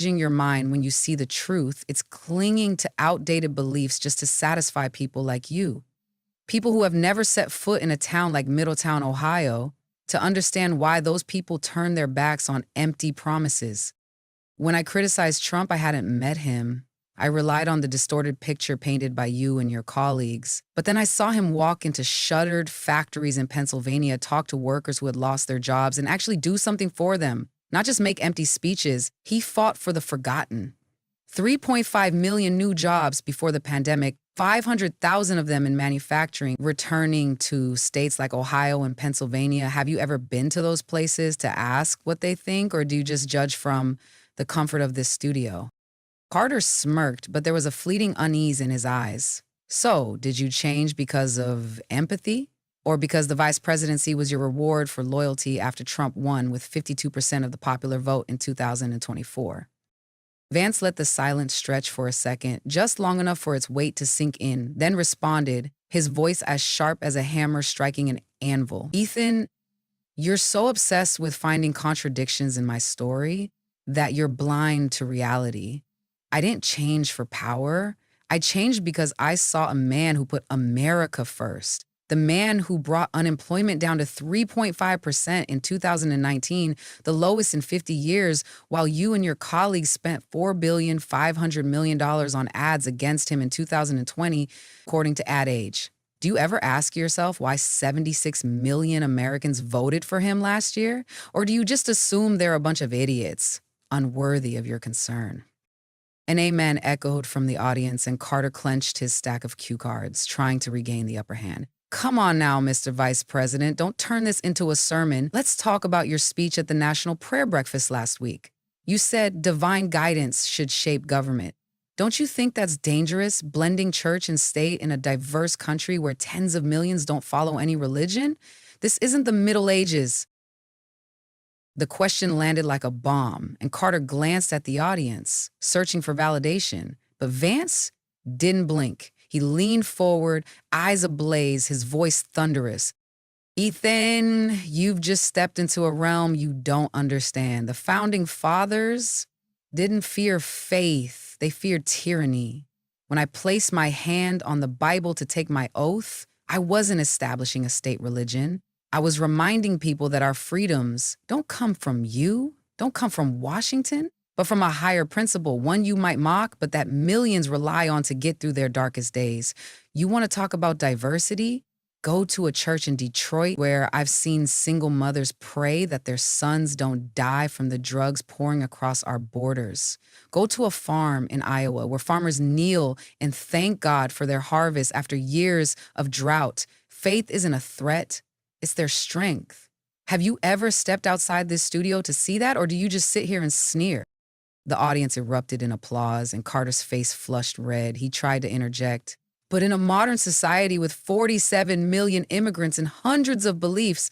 your mind when you see the truth. It's clinging to outdated beliefs just to satisfy people like you. People who have never set foot in a town like Middletown, Ohio, to understand why those people turn their backs on empty promises. When I criticized Trump, I hadn't met him. I relied on the distorted picture painted by you and your colleagues. But then I saw him walk into shuttered factories in Pennsylvania, talk to workers who had lost their jobs, and actually do something for them, not just make empty speeches. He fought for the forgotten. 3.5 million new jobs before the pandemic, 500,000 of them in manufacturing, returning to states like Ohio and Pennsylvania. Have you ever been to those places to ask what they think, or do you just judge from the comfort of this studio? Carter smirked, but there was a fleeting unease in his eyes. So, did you change because of empathy? Or because the vice presidency was your reward for loyalty after Trump won with 52% of the popular vote in 2024? Vance let the silence stretch for a second, just long enough for its weight to sink in, then responded, his voice as sharp as a hammer striking an anvil. Ethan, you're so obsessed with finding contradictions in my story that you're blind to reality. I didn't change for power. I changed because I saw a man who put America first. The man who brought unemployment down to 3.5% in 2019, the lowest in 50 years, while you and your colleagues spent $4.5 billion on ads against him in 2020, according to Ad Age. Do you ever ask yourself why 76 million Americans voted for him last year? Or do you just assume they're a bunch of idiots, unworthy of your concern? An amen echoed from the audience, and Carter clenched his stack of cue cards, trying to regain the upper hand. Come on now, Mr. Vice President. Don't turn this into a sermon. Let's talk about your speech at the National Prayer Breakfast last week. You said divine guidance should shape government. Don't you think that's dangerous, blending church and state in a diverse country where tens of millions don't follow any religion? This isn't the Middle Ages. The question landed like a bomb, and Carter glanced at the audience, searching for validation. But Vance didn't blink. He leaned forward, eyes ablaze, his voice thunderous. Ethan, you've just stepped into a realm you don't understand. The founding fathers didn't fear faith, they feared tyranny. When I placed my hand on the Bible to take my oath, I wasn't establishing a state religion. I was reminding people that our freedoms don't come from you, don't come from Washington, but from a higher principle, one you might mock, but that millions rely on to get through their darkest days. You want to talk about diversity? Go to a church in Detroit where I've seen single mothers pray that their sons don't die from the drugs pouring across our borders. Go to a farm in Iowa where farmers kneel and thank God for their harvest after years of drought. Faith isn't a threat, it's their strength. Have you ever stepped outside this studio to see that, or do you just sit here and sneer? The audience erupted in applause, and Carter's face flushed red. He tried to interject. But in a modern society with 47 million immigrants and hundreds of beliefs,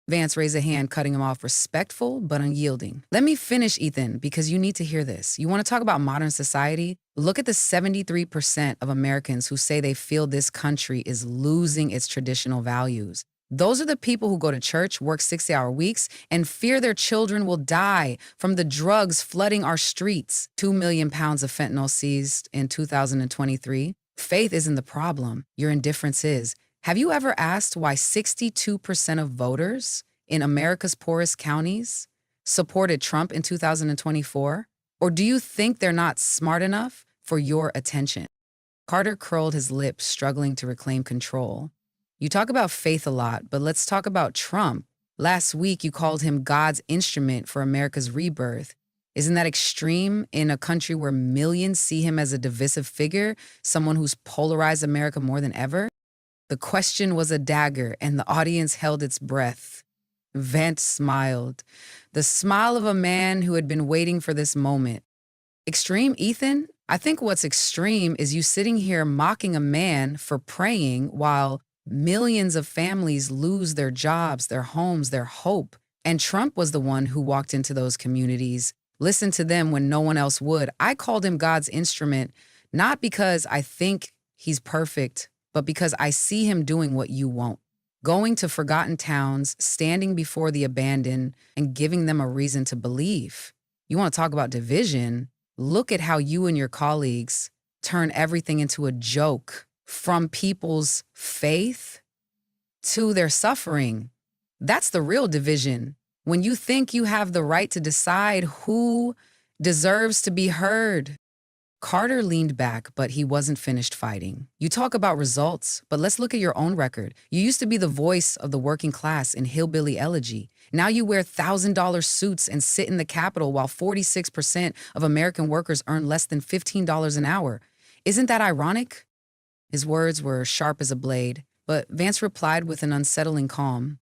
Vance raised a hand, cutting him off, respectful but unyielding. Let me finish, Ethan, because you need to hear this. You want to talk about modern society? Look at the 73% of Americans who say they feel this country is losing its traditional values. Those are the people who go to church, work 60-hour weeks, and fear their children will die from the drugs flooding our streets. 2 million pounds of fentanyl seized in 2023. Faith isn't the problem. Your indifference is. Have you ever asked why 62% of voters in America's poorest counties supported Trump in 2024? Or do you think they're not smart enough for your attention? Carter curled his lips, struggling to reclaim control. You talk about faith a lot, but let's talk about Trump. Last week, you called him God's instrument for America's rebirth. Isn't that extreme in a country where millions see him as a divisive figure, someone who's polarized America more than ever? The question was a dagger, and the audience held its breath. Vance smiled, the smile of a man who had been waiting for this moment. Extreme, Ethan? I think what's extreme is you sitting here mocking a man for praying while millions of families lose their jobs, their homes, their hope. And Trump was the one who walked into those communities, listened to them when no one else would. I called him God's instrument, not because I think he's perfect, but because I see him doing what you won't. Going to forgotten towns, standing before the abandoned, and giving them a reason to believe. You want to talk about division? Look at how you and your colleagues turn everything into a joke, from people's faith to their suffering. That's the real division. When you think you have the right to decide who deserves to be heard. Carter leaned back, but he wasn't finished fighting. You talk about results, but let's look at your own record. You used to be the voice of the working class in Hillbilly Elegy. Now you wear $1,000 suits and sit in the Capitol while 46% of American workers earn less than $15 an hour. Isn't that ironic? His words were sharp as a blade, but Vance replied with an unsettling calm.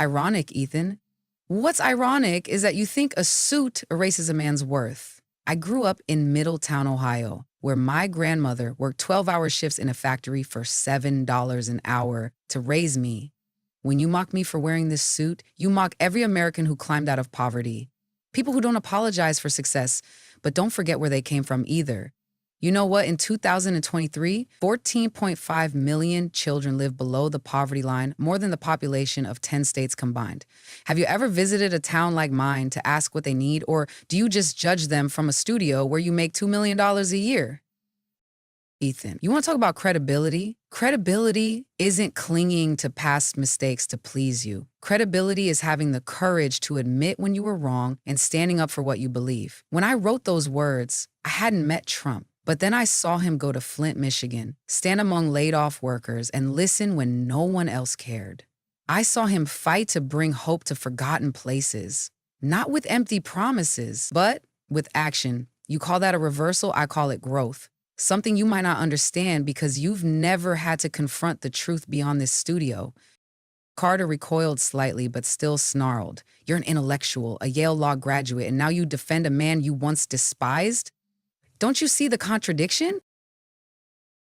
Ironic, Ethan? What's ironic is that you think a suit erases a man's worth. I grew up in Middletown, Ohio, where my grandmother worked 12-hour shifts in a factory for $7 an hour to raise me. When you mock me for wearing this suit, you mock every American who climbed out of poverty. People who don't apologize for success, but don't forget where they came from either. You know what? In 2023, 14.5 million children live below the poverty line, more than the population of 10 states combined. Have you ever visited a town like mine to ask what they need, or do you just judge them from a studio where you make $2 million a year? Ethan, you want to talk about credibility? Credibility isn't clinging to past mistakes to please you. Credibility is having the courage to admit when you were wrong and standing up for what you believe. When I wrote those words, I hadn't met Trump. But then I saw him go to Flint, Michigan, stand among laid-off workers, and listen when no one else cared. I saw him fight to bring hope to forgotten places, not with empty promises, but with action. You call that a reversal, I call it growth. Something you might not understand because you've never had to confront the truth beyond this studio. Carter recoiled slightly, but still snarled. You're an intellectual, a Yale Law graduate, and now you defend a man you once despised? Don't you see the contradiction?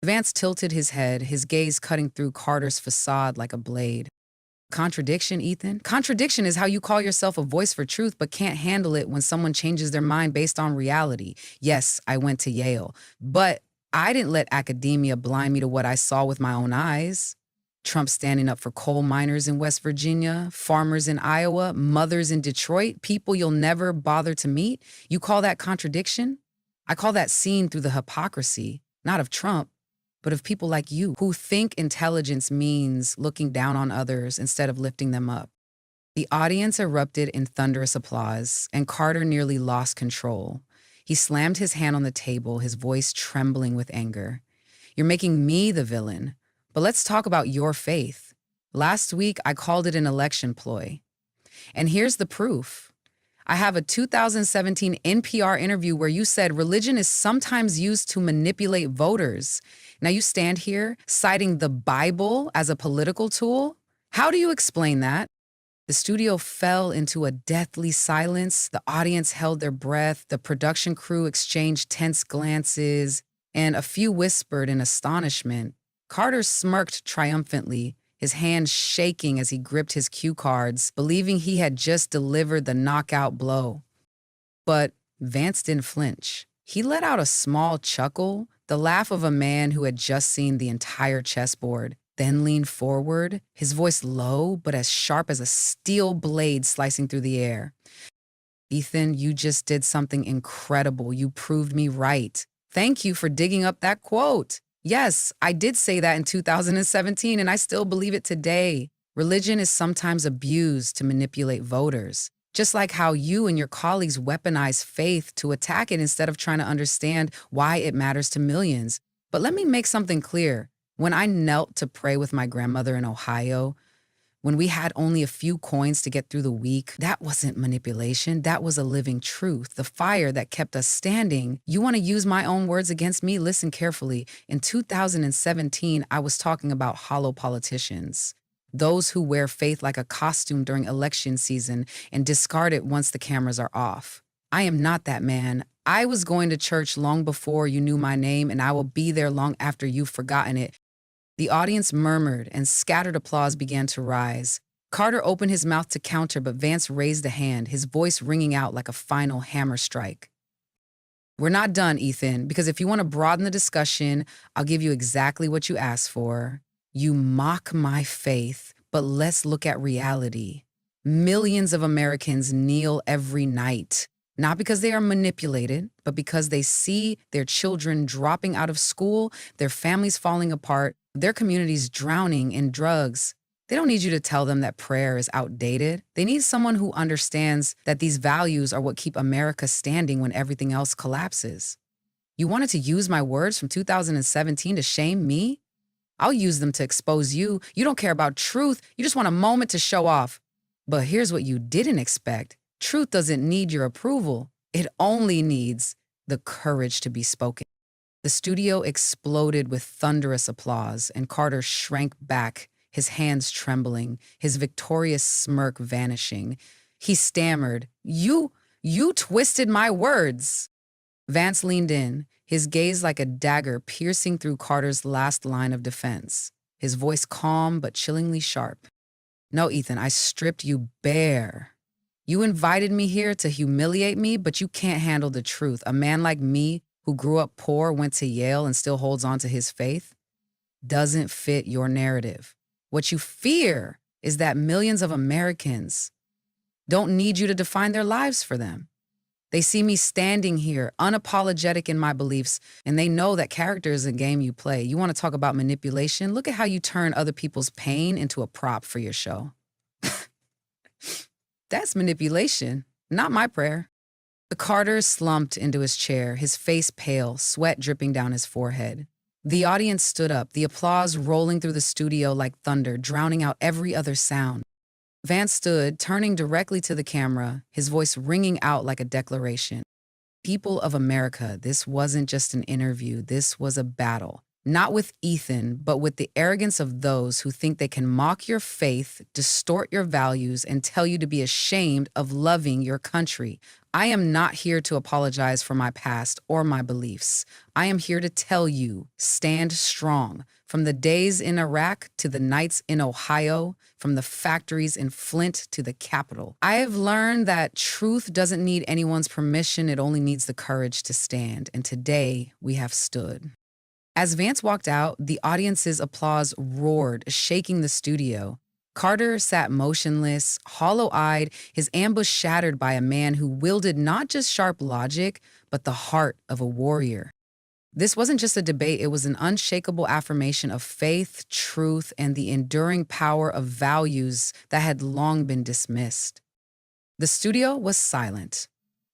Vance tilted his head, his gaze cutting through Carter's facade like a blade. Contradiction, Ethan? Contradiction is how you call yourself a voice for truth but can't handle it when someone changes their mind based on reality. Yes, I went to Yale, but I didn't let academia blind me to what I saw with my own eyes. Trump standing up for coal miners in West Virginia, farmers in Iowa, mothers in Detroit, people you'll never bother to meet. You call that contradiction? I call that seen through the hypocrisy, not of Trump, but of people like you who think intelligence means looking down on others instead of lifting them up. The audience erupted in thunderous applause, and Carter nearly lost control. He slammed his hand on the table, his voice trembling with anger. You're making me the villain, but let's talk about your faith. Last week, I called it an election ploy. And here's the proof. I have a 2017 NPR interview where you said religion is sometimes used to manipulate voters. Now you stand here citing the Bible as a political tool? How do you explain that? The studio fell into a deathly silence. The audience held their breath. The production crew exchanged tense glances, and a few whispered in astonishment. Carter smirked triumphantly, his hand shaking as he gripped his cue cards, believing he had just delivered the knockout blow. But Vance didn't flinch. He let out a small chuckle, the laugh of a man who had just seen the entire chessboard, then leaned forward, his voice low but as sharp as a steel blade slicing through the air. Ethan, you just did something incredible. You proved me right. Thank you for digging up that quote. Yes, I did say that in 2017, and I still believe it today. Religion is sometimes abused to manipulate voters, just like how you and your colleagues weaponize faith to attack it instead of trying to understand why it matters to millions. But let me make something clear. When I knelt to pray with my grandmother in Ohio, when we had only a few coins to get through the week, that wasn't manipulation. That was a living truth, the fire that kept us standing. You want to use my own words against me? Listen carefully. In 2017, I was talking about hollow politicians, those who wear faith like a costume during election season and discard it once the cameras are off. I am not that man. I was going to church long before you knew my name, and I will be there long after you've forgotten it. The audience murmured, and scattered applause began to rise. Carter opened his mouth to counter, but Vance raised a hand, his voice ringing out like a final hammer strike. We're not done, Ethan, because if you want to broaden the discussion, I'll give you exactly what you asked for. You mock my faith, but let's look at reality. Millions of Americans kneel every night. Not because they are manipulated, but because they see their children dropping out of school, their families falling apart, their communities drowning in drugs. They don't need you to tell them that prayer is outdated. They need someone who understands that these values are what keep America standing when everything else collapses. You wanted to use my words from 2017 to shame me? I'll use them to expose you. You don't care about truth. You just want a moment to show off. But here's what you didn't expect. Truth doesn't need your approval. It only needs the courage to be spoken. The studio exploded with thunderous applause, and Carter shrank back, his hands trembling, his victorious smirk vanishing. He stammered, You twisted my words." Vance leaned in, his gaze like a dagger piercing through Carter's last line of defense, his voice calm but chillingly sharp. "No, Ethan, I stripped you bare. You invited me here to humiliate me, but you can't handle the truth. A man like me, who grew up poor, went to Yale, and still holds on to his faith, doesn't fit your narrative. What you fear is that millions of Americans don't need you to define their lives for them. They see me standing here, unapologetic in my beliefs, and they know that character is a game you play. You want to talk about manipulation? Look at how you turn other people's pain into a prop for your show." That's manipulation, not my prayer. The Carter slumped into his chair, his face pale, sweat dripping down his forehead. The audience stood up, the applause rolling through the studio like thunder, drowning out every other sound. Vance stood, turning directly to the camera, his voice ringing out like a declaration. "People of America, this wasn't just an interview, this was a battle. Not with Ethan, but with the arrogance of those who think they can mock your faith, distort your values, and tell you to be ashamed of loving your country. I am not here to apologize for my past or my beliefs. I am here to tell you, stand strong. From the days in Iraq to the nights in Ohio, from the factories in Flint to the Capitol. I have learned that truth doesn't need anyone's permission, it only needs the courage to stand. And today, we have stood." As Vance walked out, the audience's applause roared, shaking the studio. Carter sat motionless, hollow-eyed, his ambush shattered by a man who wielded not just sharp logic, but the heart of a warrior. This wasn't just a debate, it was an unshakable affirmation of faith, truth, and the enduring power of values that had long been dismissed. The studio was silent.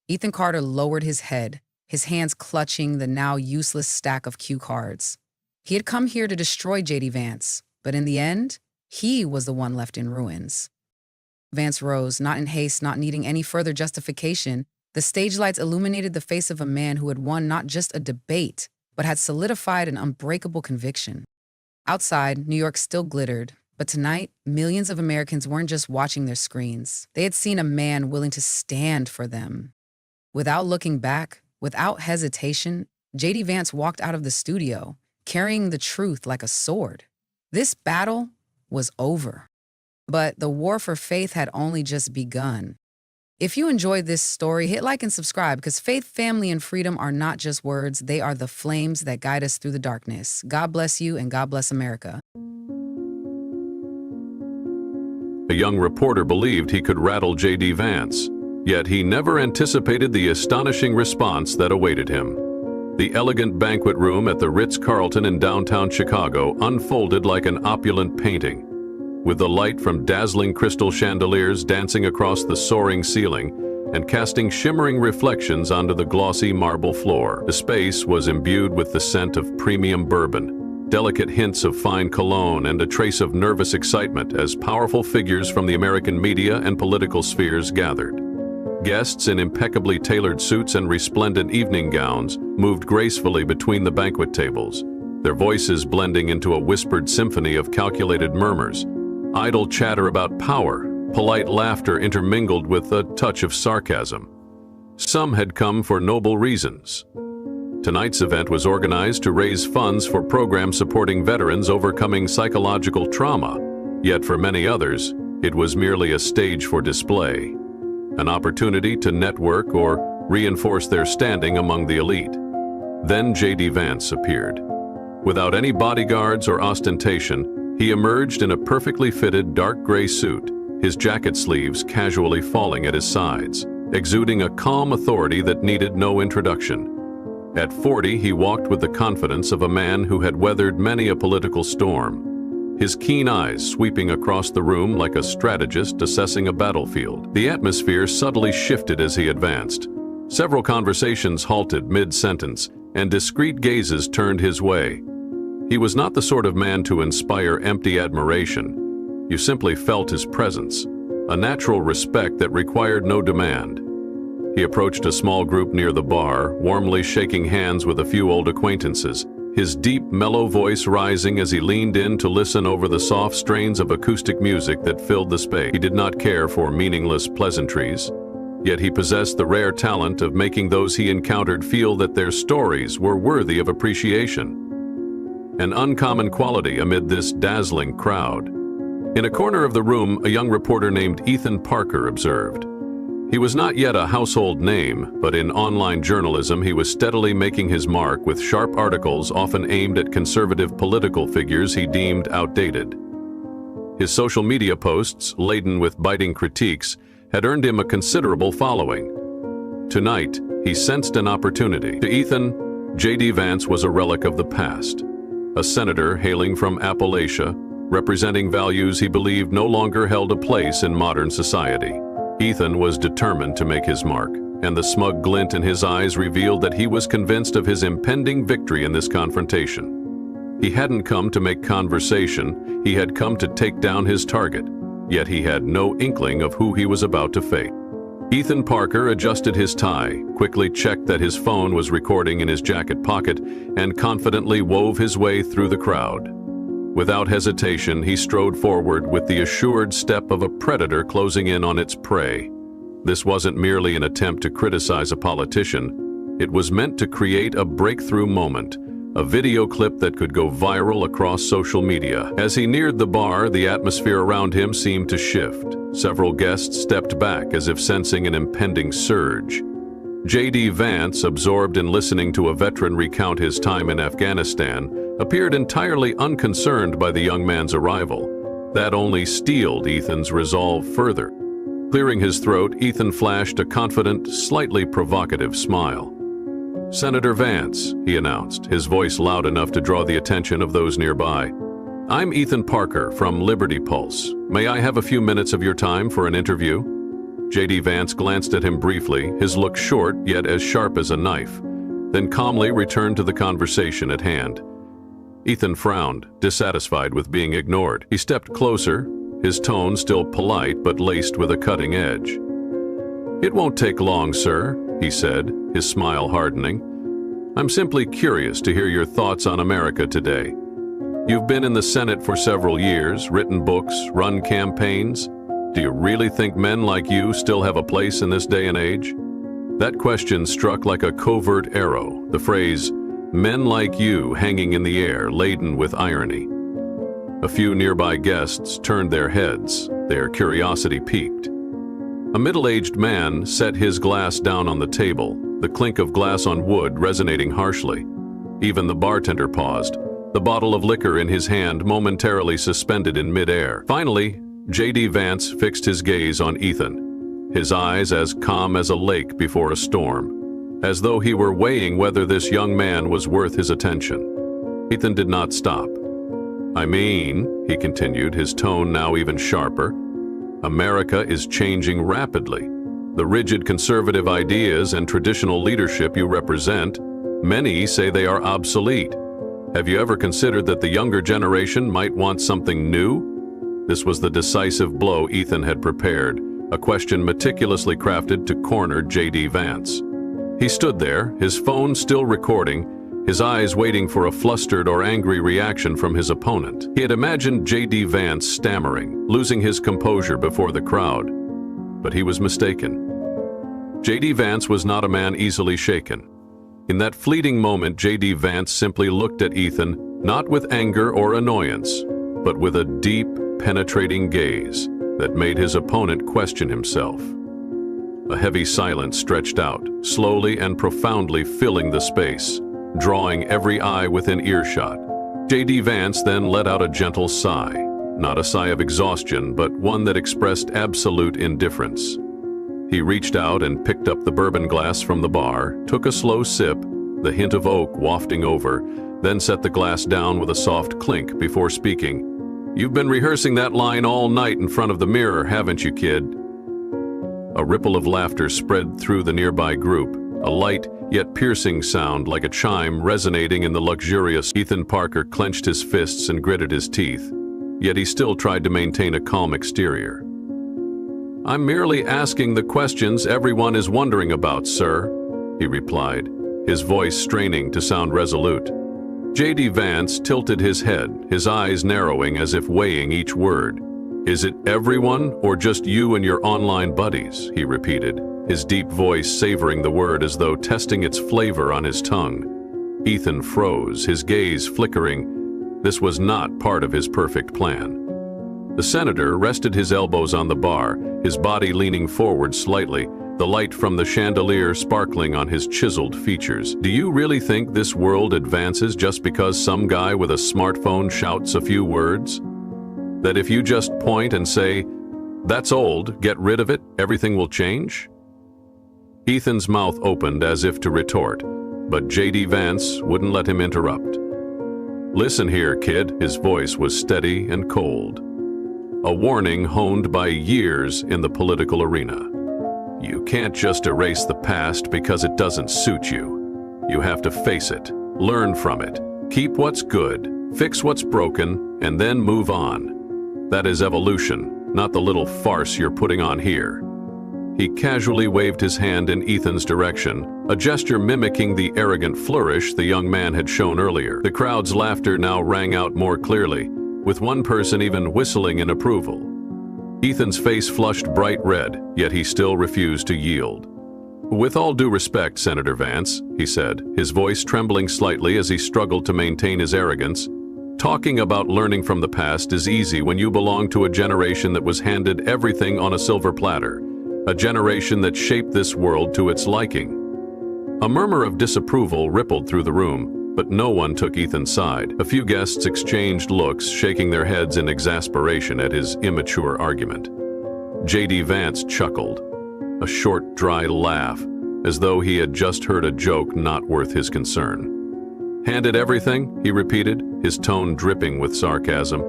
Ethan Carter lowered his head, his hands clutching the now useless stack of cue cards. He had come here to destroy J.D. Vance, but in the end, he was the one left in ruins. Vance rose, not in haste, not needing any further justification. The stage lights illuminated the face of a man who had won not just a debate, but had solidified an unbreakable conviction. Outside, New York still glittered, but tonight, millions of Americans weren't just watching their screens. They had seen a man willing to stand for them. Without looking back, without hesitation, J.D. Vance walked out of the studio, carrying the truth like a sword. This battle was over. But the war for faith had only just begun. If you enjoyed this story, hit like and subscribe, because faith, family, and freedom are not just words, they are the flames that guide us through the darkness. God bless you, and God bless America. A young reporter believed he could rattle J.D. Vance. Yet he never anticipated the astonishing response that awaited him. The elegant banquet room at the Ritz-Carlton in downtown Chicago unfolded like an opulent painting. With the light from dazzling crystal chandeliers dancing across the soaring ceiling and casting shimmering reflections onto the glossy marble floor, the space was imbued with the scent of premium bourbon, delicate hints of fine cologne, and a trace of nervous excitement as powerful figures from the American media and political spheres gathered. Guests in impeccably tailored suits and resplendent evening gowns moved gracefully between the banquet tables, their voices blending into a whispered symphony of calculated murmurs. Idle chatter about power, polite laughter intermingled with a touch of sarcasm. Some had come for noble reasons. Tonight's event was organized to raise funds for programs supporting veterans overcoming psychological trauma, yet for many others, it was merely a stage for display. An opportunity to network or reinforce their standing among the elite. Then J.D. Vance appeared. Without any bodyguards or ostentation, he emerged in a perfectly fitted dark gray suit, his jacket sleeves casually falling at his sides. exuding a calm authority that needed no introduction. At 40, he walked with the confidence of a man who had weathered many a political storm, his keen eyes sweeping across the room like a strategist assessing a battlefield. The atmosphere subtly shifted as he advanced. Several conversations halted mid-sentence, and discreet gazes turned his way. He was not the sort of man to inspire empty admiration. You simply felt his presence, a natural respect that required no demand. He approached a small group near the bar, warmly shaking hands with a few old acquaintances, his deep, mellow voice rising as he leaned in to listen over the soft strains of acoustic music that filled the space. He did not care for meaningless pleasantries, yet he possessed the rare talent of making those he encountered feel that their stories were worthy of appreciation. An uncommon quality amid this dazzling crowd. In a corner of the room, a young reporter named Ethan Parker observed. He was not yet a household name, but in online journalism he was steadily making his mark with sharp articles often aimed at conservative political figures he deemed outdated. His social media posts, laden with biting critiques, had earned him a considerable following. Tonight, he sensed an opportunity. To Ethan, J.D. Vance was a relic of the past, a senator hailing from Appalachia, representing values he believed no longer held a place in modern society. Ethan was determined to make his mark, and the smug glint in his eyes revealed that he was convinced of his impending victory in this confrontation. He hadn't come to make conversation, he had come to take down his target, yet he had no inkling of who he was about to face. Ethan Parker adjusted his tie, quickly checked that his phone was recording in his jacket pocket, and confidently wove his way through the crowd. Without hesitation, he strode forward with the assured step of a predator closing in on its prey. This wasn't merely an attempt to criticize a politician. It was meant to create a breakthrough moment, a video clip that could go viral across social media. As he neared the bar, the atmosphere around him seemed to shift. Several guests stepped back as if sensing an impending surge. J.D. Vance, absorbed in listening to a veteran recount his time in Afghanistan, appeared entirely unconcerned by the young man's arrival. That only steeled Ethan's resolve further. Clearing his throat, Ethan flashed a confident, slightly provocative smile. "Senator Vance," he announced, his voice loud enough to draw the attention of those nearby. "I'm Ethan Parker from Liberty Pulse. May I have a few minutes of your time for an interview?" J.D. Vance glanced at him briefly, his look short yet as sharp as a knife, then calmly returned to the conversation at hand. Ethan frowned, dissatisfied with being ignored. He stepped closer, his tone still polite but laced with a cutting edge. "It won't take long, sir," he said, his smile hardening. "I'm simply curious to hear your thoughts on America today. You've been in the Senate for several years, written books, run campaigns. Do you really think men like you still have a place in this day and age?" That question struck like a covert arrow, the phrase, "men like you," hanging in the air, laden with irony. A few nearby guests turned their heads, their curiosity piqued. A middle-aged man set his glass down on the table, the clink of glass on wood resonating harshly. Even the bartender paused, the bottle of liquor in his hand momentarily suspended in midair. Finally, J.D. Vance fixed his gaze on Ethan, his eyes as calm as a lake before a storm, as though he were weighing whether this young man was worth his attention. Ethan did not stop. "I mean," he continued, his tone now even sharper, "America is changing rapidly. The rigid conservative ideas and traditional leadership you represent, many say they are obsolete. Have you ever considered that the younger generation might want something new?" This was the decisive blow Ethan had prepared, a question meticulously crafted to corner J.D. Vance. He stood there, his phone still recording, his eyes waiting for a flustered or angry reaction from his opponent. He had imagined J.D. Vance stammering, losing his composure before the crowd. But he was mistaken. J.D. Vance was not a man easily shaken. In that fleeting moment, J.D. Vance simply looked at Ethan, not with anger or annoyance, but with a deep, penetrating gaze that made his opponent question himself. A heavy silence stretched out, slowly and profoundly filling the space, drawing every eye within earshot. J.D. Vance then let out a gentle sigh, not a sigh of exhaustion, but one that expressed absolute indifference. He reached out and picked up the bourbon glass from the bar, took a slow sip, the hint of oak wafting over, then set the glass down with a soft clink before speaking. "You've been rehearsing that line all night in front of the mirror, haven't you, kid?" A ripple of laughter spread through the nearby group, a light yet piercing sound like a chime resonating in the luxurious. Ethan Parker clenched his fists and gritted his teeth, yet he still tried to maintain a calm exterior. "I'm merely asking the questions everyone is wondering about, sir," he replied, his voice straining to sound resolute. J.D. Vance tilted his head, his eyes narrowing as if weighing each word. "Is it everyone or just you and your online buddies?" he repeated, his deep voice savoring the word as though testing its flavor on his tongue. Ethan froze, his gaze flickering. This was not part of his perfect plan. The senator rested his elbows on the bar, his body leaning forward slightly, the light from the chandelier sparkling on his chiseled features. "Do you really think this world advances just because some guy with a smartphone shouts a few words? That if you just point and say, 'That's old, get rid of it, everything will change'?" Ethan's mouth opened as if to retort, but J.D. Vance wouldn't let him interrupt. "Listen here, kid," his voice was steady and cold. A warning honed by years in the political arena. "You can't just erase the past because it doesn't suit you. You have to face it, learn from it, keep what's good, fix what's broken, and then move on. That is evolution, not the little farce you're putting on here." He casually waved his hand in Ethan's direction, a gesture mimicking the arrogant flourish the young man had shown earlier. The crowd's laughter now rang out more clearly, with one person even whistling in approval. Ethan's face flushed bright red, yet he still refused to yield. "With all due respect, Senator Vance," he said, his voice trembling slightly as he struggled to maintain his arrogance, "talking about learning from the past is easy when you belong to a generation that was handed everything on a silver platter, a generation that shaped this world to its liking." A murmur of disapproval rippled through the room, but no one took Ethan's side. A few guests exchanged looks, shaking their heads in exasperation at his immature argument. J.D. Vance chuckled, a short, dry laugh, as though he had just heard a joke not worth his concern. "Handed everything?" he repeated, his tone dripping with sarcasm.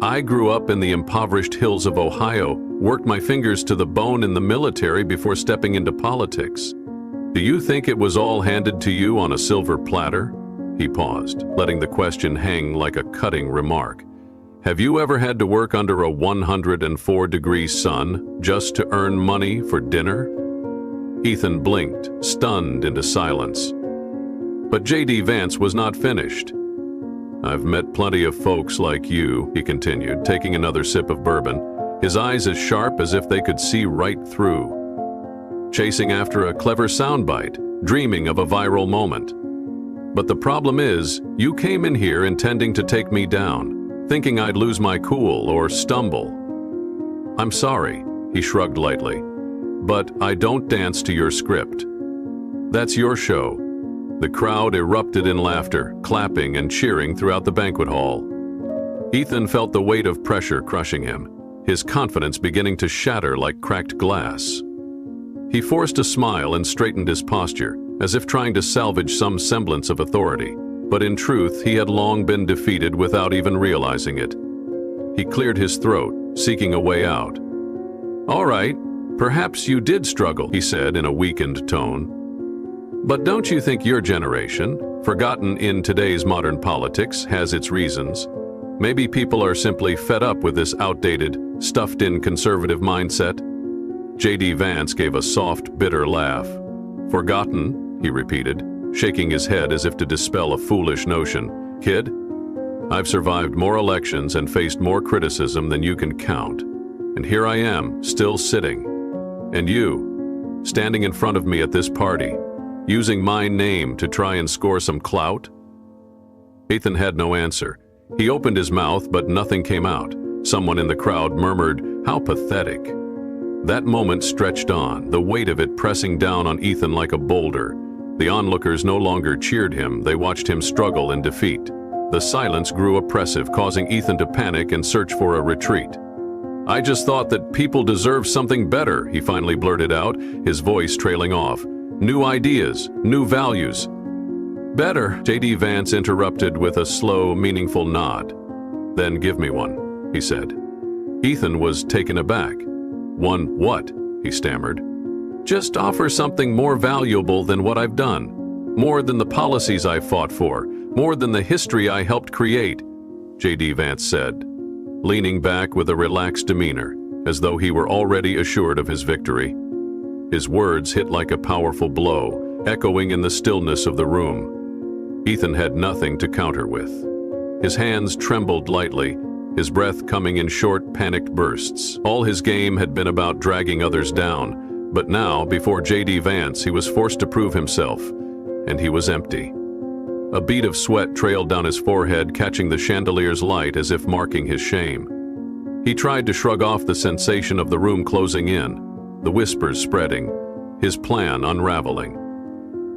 "I grew up in the impoverished hills of Ohio, worked my fingers to the bone in the military before stepping into politics. Do you think it was all handed to you on a silver platter?" He paused, letting the question hang like a cutting remark. "Have you ever had to work under a 104-degree sun just to earn money for dinner?" Ethan blinked, stunned into silence. But J.D. Vance was not finished. "I've met plenty of folks like you," he continued, taking another sip of bourbon, his eyes as sharp as if they could see right through. "Chasing after a clever soundbite, dreaming of a viral moment. But the problem is, you came in here intending to take me down, thinking I'd lose my cool or stumble. I'm sorry," he shrugged lightly, "but I don't dance to your script. That's your show." The crowd erupted in laughter, clapping and cheering throughout the banquet hall. Ethan felt the weight of pressure crushing him, his confidence beginning to shatter like cracked glass. He forced a smile and straightened his posture, as if trying to salvage some semblance of authority, but in truth he had long been defeated without even realizing it. He cleared his throat, seeking a way out. "All right, perhaps you did struggle," he said in a weakened tone. "But don't you think your generation, forgotten in today's modern politics, has its reasons? Maybe people are simply fed up with this outdated, stuffed-in conservative mindset?" J.D. Vance gave a soft, bitter laugh. "Forgotten?" he repeated, shaking his head as if to dispel a foolish notion. "Kid, I've survived more elections and faced more criticism than you can count. And here I am, still sitting. And you, standing in front of me at this party, using my name to try and score some clout?" Ethan had no answer. He opened his mouth, but nothing came out. Someone in the crowd murmured, "How pathetic." That moment stretched on, the weight of it pressing down on Ethan like a boulder. The onlookers no longer cheered him, they watched him struggle in defeat. The silence grew oppressive, causing Ethan to panic and search for a retreat. I just thought that people deserve something better, he finally blurted out, his voice trailing off. New ideas, new values. Better, J.D. Vance interrupted with a slow, meaningful nod. Then give me one, he said. Ethan was taken aback. One what? He stammered. Just offer something more valuable than what I've done. More than the policies I fought for. More than the history I helped create, J.D. Vance said, leaning back with a relaxed demeanor, as though he were already assured of his victory. His words hit like a powerful blow, echoing in the stillness of the room. Ethan had nothing to counter with. His hands trembled lightly, his breath coming in short, panicked bursts. All his game had been about dragging others down, but now, before J.D. Vance, he was forced to prove himself, and he was empty. A bead of sweat trailed down his forehead, catching the chandelier's light as if marking his shame. He tried to shrug off the sensation of the room closing in, the whispers spreading, his plan unraveling.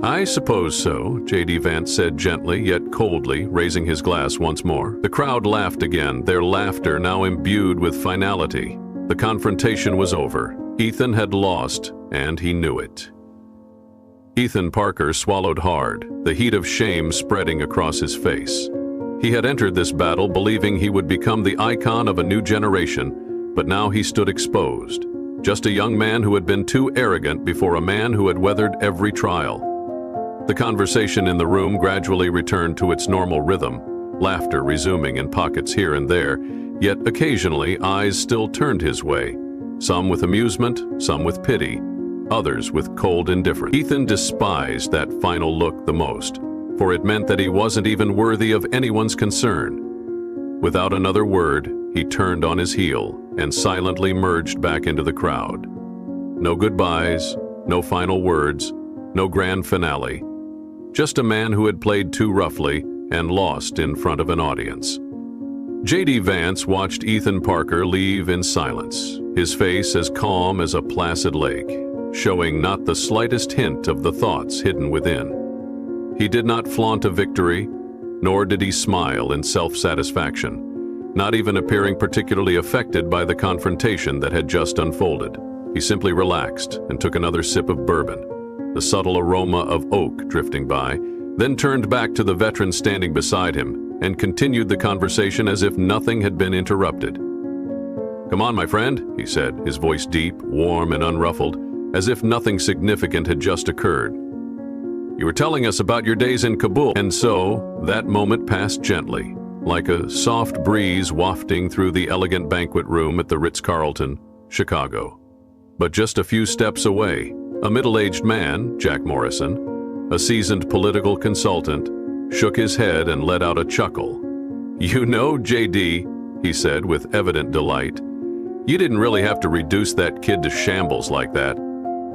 I suppose so, J.D. Vance said gently yet coldly, raising his glass once more. The crowd laughed again, their laughter now imbued with finality. The confrontation was over. Ethan had lost, and he knew it. Ethan Parker swallowed hard, the heat of shame spreading across his face. He had entered this battle believing he would become the icon of a new generation, but now he stood exposed. Just a young man who had been too arrogant before a man who had weathered every trial. The conversation in the room gradually returned to its normal rhythm, laughter resuming in pockets here and there, yet occasionally eyes still turned his way, some with amusement, some with pity, others with cold indifference. Ethan despised that final look the most, for it meant that he wasn't even worthy of anyone's concern. Without another word, he turned on his heel and silently merged back into the crowd. No goodbyes, no final words, no grand finale. Just a man who had played too roughly and lost in front of an audience. J.D. Vance watched Ethan Parker leave in silence, his face as calm as a placid lake, showing not the slightest hint of the thoughts hidden within. He did not flaunt a victory, nor did he smile in self-satisfaction, not even appearing particularly affected by the confrontation that had just unfolded. He simply relaxed and took another sip of bourbon, the subtle aroma of oak drifting by, then turned back to the veteran standing beside him and continued the conversation as if nothing had been interrupted. "Come on, my friend," he said, his voice deep, warm, and unruffled, as if nothing significant had just occurred. "You were telling us about your days in Kabul." And so, that moment passed gently, like a soft breeze wafting through the elegant banquet room at the Ritz-Carlton, Chicago. But just a few steps away, a middle-aged man, Jack Morrison, a seasoned political consultant, shook his head and let out a chuckle. "You know, J.D.," he said with evident delight, "you didn't really have to reduce that kid to shambles like that."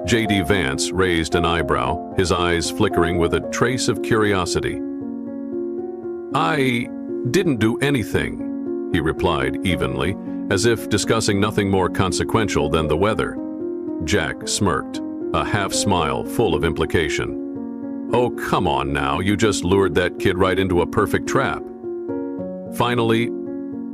J.D. Vance raised an eyebrow, his eyes flickering with a trace of curiosity. "I didn't do anything," he replied evenly, as if discussing nothing more consequential than the weather. Jack smirked, a half-smile full of implication. "Oh, come on now, you just lured that kid right into a perfect trap." Finally,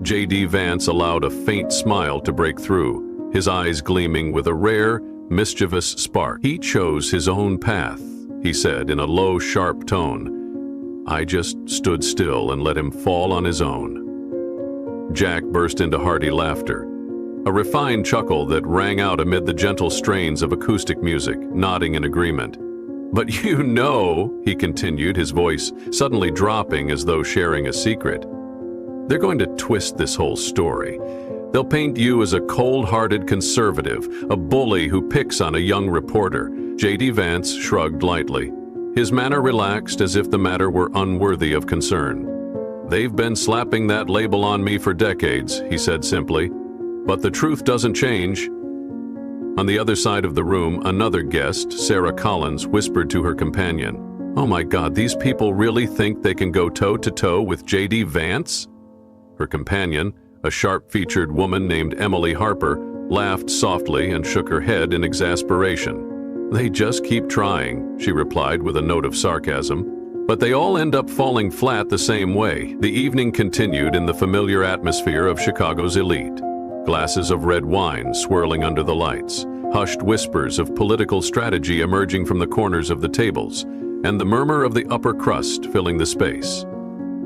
J.D. Vance allowed a faint smile to break through, his eyes gleaming with a rare, mischievous spark. "He chose his own path," he said in a low, sharp tone. "I just stood still and let him fall on his own." Jack burst into hearty laughter, a refined chuckle that rang out amid the gentle strains of acoustic music, nodding in agreement. "But you know," he continued, his voice suddenly dropping as though sharing a secret, "they're going to twist this whole story. They'll paint you as a cold-hearted conservative, a bully who picks on a young reporter." J.D. Vance shrugged lightly, his manner relaxed as if the matter were unworthy of concern. "They've been slapping that label on me for decades," he said simply, "but the truth doesn't change." On the other side of the room, another guest, Sarah Collins, whispered to her companion, "Oh my God, these people really think they can go toe-to-toe with J.D. Vance?" Her companion, a sharp-featured woman named Emily Harper, laughed softly and shook her head in exasperation. "They just keep trying," she replied with a note of sarcasm. "But they all end up falling flat the same way." The evening continued in the familiar atmosphere of Chicago's elite. glasses of red wine swirling under the lights, hushed whispers of political strategy emerging from the corners of the tables, and the murmur of the upper crust filling the space.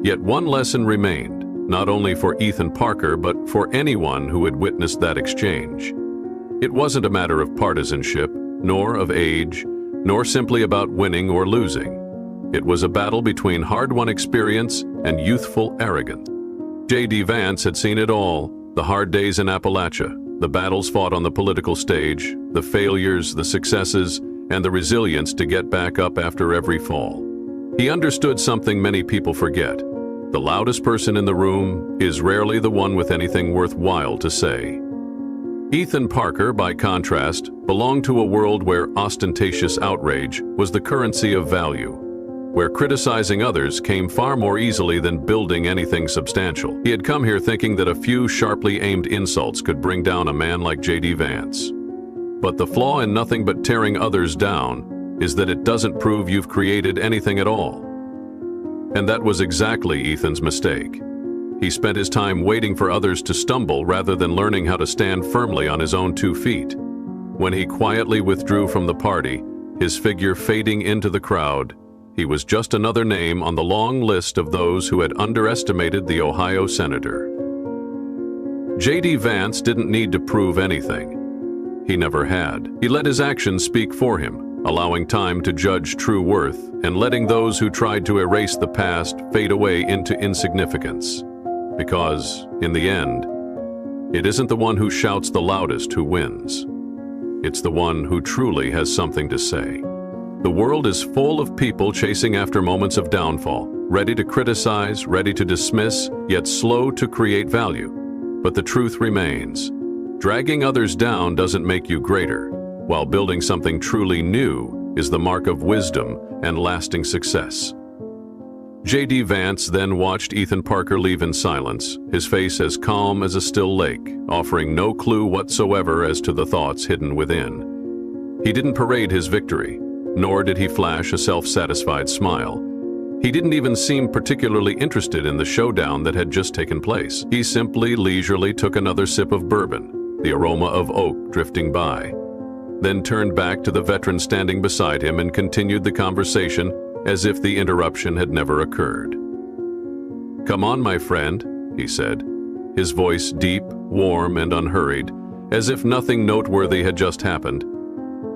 Yet one lesson remained, not only for Ethan Parker but for anyone who had witnessed that exchange. It wasn't a matter of partisanship, nor of age, nor simply about winning or losing. It was a battle between hard-won experience and youthful arrogance. J.D. Vance had seen it all, the hard days in Appalachia, the battles fought on the political stage, the failures, the successes, and the resilience to get back up after every fall. He understood something many people forget. The loudest person in the room is rarely the one with anything worthwhile to say. Ethan Parker, by contrast, belonged to a world where ostentatious outrage was the currency of value, where criticizing others came far more easily than building anything substantial. He had come here thinking that a few sharply aimed insults could bring down a man like J.D. Vance. But the flaw in nothing but tearing others down is that it doesn't prove you've created anything at all. And that was exactly Ethan's mistake. He spent his time waiting for others to stumble rather than learning how to stand firmly on his own 2 feet. When he quietly withdrew from the party, his figure fading into the crowd, he was just another name on the long list of those who had underestimated the Ohio senator. J.D. Vance didn't need to prove anything. He never had. He let his actions speak for him, allowing time to judge true worth and letting those who tried to erase the past fade away into insignificance. Because, in the end, it isn't the one who shouts the loudest who wins. It's the one who truly has something to say. The world is full of people chasing after moments of downfall, ready to criticize, ready to dismiss, yet slow to create value. But the truth remains. Dragging others down doesn't make you greater, while building something truly new is the mark of wisdom and lasting success. J.D. Vance then watched Ethan Parker leave in silence, his face as calm as a still lake, offering no clue whatsoever as to the thoughts hidden within. He didn't parade his victory, nor did he flash a self-satisfied smile. He didn't even seem particularly interested in the showdown that had just taken place. He simply leisurely took another sip of bourbon, the aroma of oak drifting by, then turned back to the veteran standing beside him and continued the conversation as if the interruption had never occurred. "Come on, my friend," he said, his voice deep, warm, and unhurried, as if nothing noteworthy had just happened.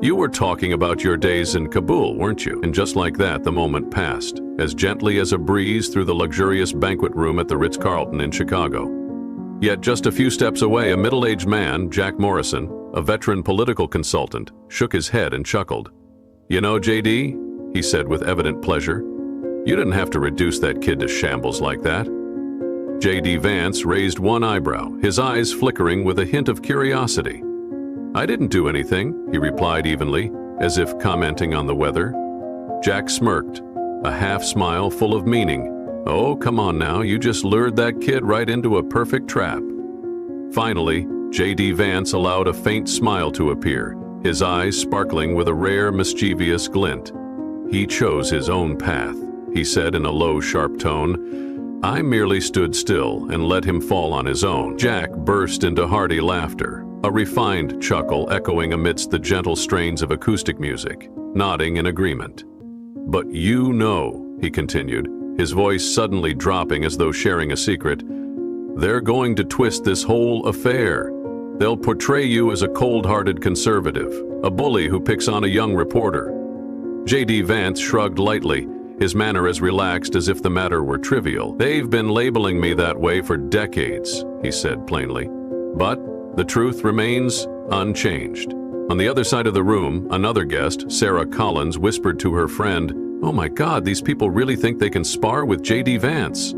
"You were talking about your days in Kabul, weren't you?" And just like that, the moment passed, as gently as a breeze through the luxurious banquet room at the Ritz-Carlton in Chicago. Yet just a few steps away, a middle-aged man, Jack Morrison, a veteran political consultant, shook his head and chuckled. "You know, J.D., he said with evident pleasure, you didn't have to reduce that kid to shambles like that." J.D. Vance raised one eyebrow, his eyes flickering with a hint of curiosity. "I didn't do anything," he replied evenly, as if commenting on the weather. Jack smirked, a half-smile full of meaning. "Oh, come on now, you just lured that kid right into a perfect trap." Finally, J.D. Vance allowed a faint smile to appear, his eyes sparkling with a rare, mischievous glint. "He chose his own path," he said in a low, sharp tone. "I merely stood still and let him fall on his own." Jack burst into hearty laughter, a refined chuckle echoing amidst the gentle strains of acoustic music, nodding in agreement. "But you know," he continued, his voice suddenly dropping as though sharing a secret, "they're going to twist this whole affair. They'll portray you as a cold-hearted conservative, a bully who picks on a young reporter." J.D. Vance shrugged lightly, his manner as relaxed as if the matter were trivial. "They've been labeling me that way for decades," he said plainly. "But the truth remains unchanged." On the other side of the room, another guest, Sarah Collins, whispered to her friend, "Oh my God, these people really think they can spar with J.D. Vance."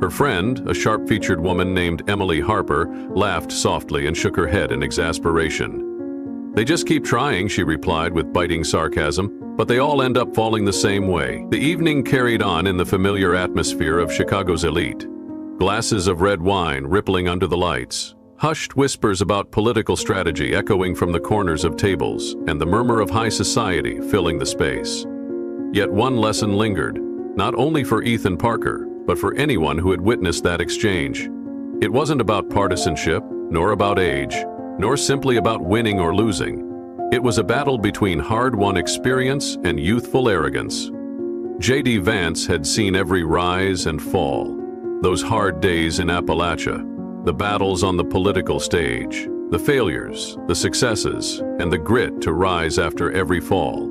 Her friend, a sharp-featured woman named Emily Harper, laughed softly and shook her head in exasperation. "They just keep trying," she replied with biting sarcasm, "but they all end up falling the same way." The evening carried on in the familiar atmosphere of Chicago's elite. Glasses of red wine rippling under the lights, hushed whispers about political strategy echoing from the corners of tables, and the murmur of high society filling the space. Yet one lesson lingered, not only for Ethan Parker, but for anyone who had witnessed that exchange. It wasn't about partisanship, nor about age, nor simply about winning or losing. It was a battle between hard-won experience and youthful arrogance. J.D. Vance had seen every rise and fall. Those hard days in Appalachia, the battles on the political stage, the failures, the successes, and the grit to rise after every fall.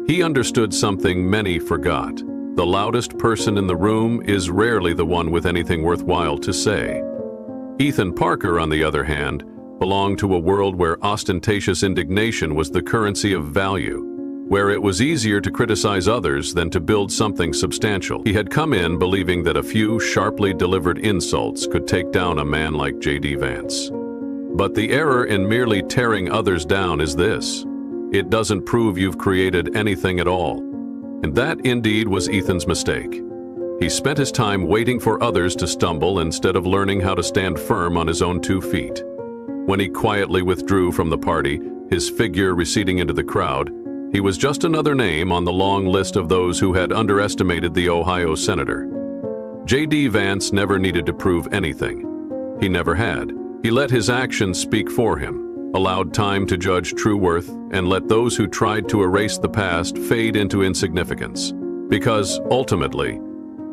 He understood something many forgot. The loudest person in the room is rarely the one with anything worthwhile to say. Ethan Parker, on the other hand, belonged to a world where ostentatious indignation was the currency of value, where it was easier to criticize others than to build something substantial. He had come in believing that a few sharply delivered insults could take down a man like J.D. Vance. But the error in merely tearing others down is this: it doesn't prove you've created anything at all. And that indeed was Ethan's mistake. He spent his time waiting for others to stumble instead of learning how to stand firm on his own 2 feet. When he quietly withdrew from the party, his figure receding into the crowd, he was just another name on the long list of those who had underestimated the Ohio senator. J.D. Vance never needed to prove anything. He never had. He let his actions speak for him, allowed time to judge true worth, and let those who tried to erase the past fade into insignificance. Because, ultimately,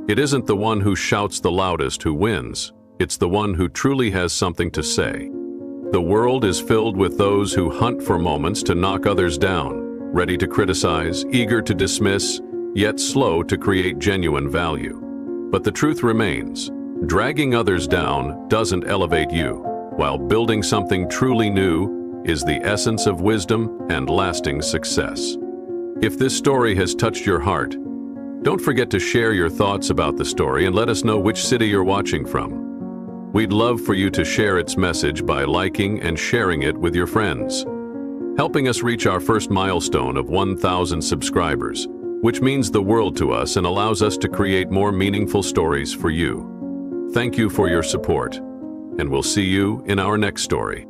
it isn't the one who shouts the loudest who wins. It's the one who truly has something to say. The world is filled with those who hunt for moments to knock others down, ready to criticize, eager to dismiss, yet slow to create genuine value. But the truth remains: dragging others down doesn't elevate you, while building something truly new is the essence of wisdom and lasting success. If this story has touched your heart, don't forget to share your thoughts about the story and let us know which city you're watching from. We'd love for you to share its message by liking and sharing it with your friends, helping us reach our first milestone of 1,000 subscribers, which means the world to us and allows us to create more meaningful stories for you. Thank you for your support, and we'll see you in our next story.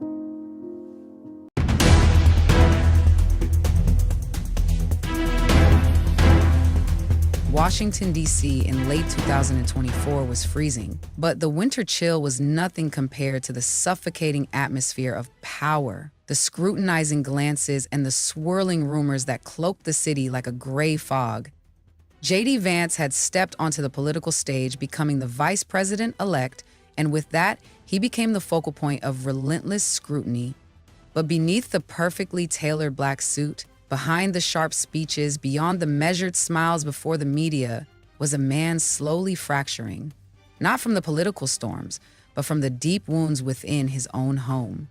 Washington, D.C. in late 2024 was freezing, but the winter chill was nothing compared to the suffocating atmosphere of power, the scrutinizing glances, and the swirling rumors that cloaked the city like a gray fog. J.D. Vance had stepped onto the political stage, becoming the vice president-elect, and with that, he became the focal point of relentless scrutiny. But beneath the perfectly tailored black suit, behind the sharp speeches, beyond the measured smiles before the media, was a man slowly fracturing, not from the political storms, but from the deep wounds within his own home.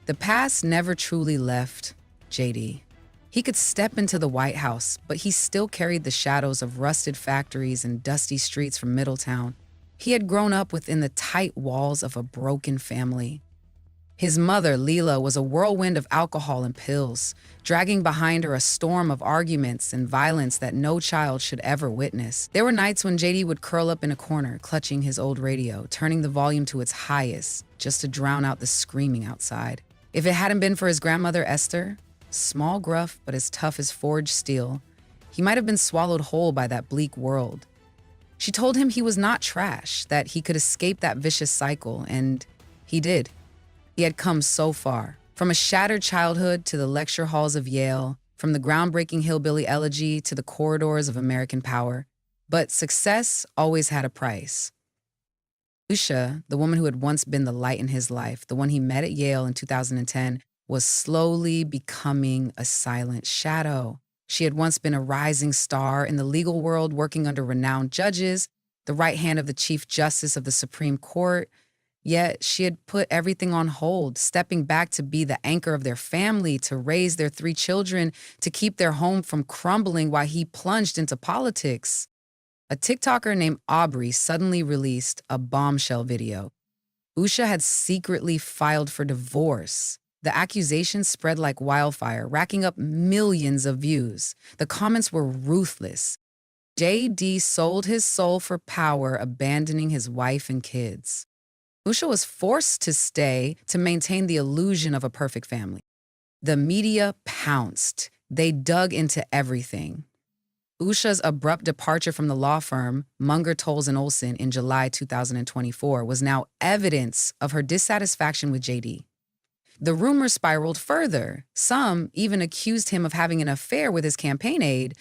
The past never truly left J.D. He could step into the White House, but he still carried the shadows of rusted factories and dusty streets from Middletown. He had grown up within the tight walls of a broken family. His mother, Leela, was a whirlwind of alcohol and pills, dragging behind her a storm of arguments and violence that no child should ever witness. There were nights when JD would curl up in a corner, clutching his old radio, turning the volume to its highest, just to drown out the screaming outside. If it hadn't been for his grandmother, Esther, small, gruff, but as tough as forged steel, he might have been swallowed whole by that bleak world. She told him he was not trash, that he could escape that vicious cycle, and he did. He had come so far, from a shattered childhood to the lecture halls of Yale, from the groundbreaking hillbilly elegy to the corridors of American power. But success always had a price. Usha, the woman who had once been the light in his life, the one he met at Yale in 2010, was slowly becoming a silent shadow. She had once been a rising star in the legal world, working under renowned judges, the right hand of the Chief Justice of the Supreme Court. Yet she had put everything on hold, stepping back to be the anchor of their family, to raise their 3 children, to keep their home from crumbling while he plunged into politics. A TikToker named Aubrey suddenly released a bombshell video. Usha had secretly filed for divorce. The accusations spread like wildfire, racking up millions of views. The comments were ruthless. JD sold his soul for power, abandoning his wife and kids. Usha was forced to stay to maintain the illusion of a perfect family. The media pounced. They dug into everything. Usha's abrupt departure from the law firm, Munger, Tolles and Olson, in July 2024 was now evidence of her dissatisfaction with JD. The rumor spiraled further. Some even accused him of having an affair with his campaign aide,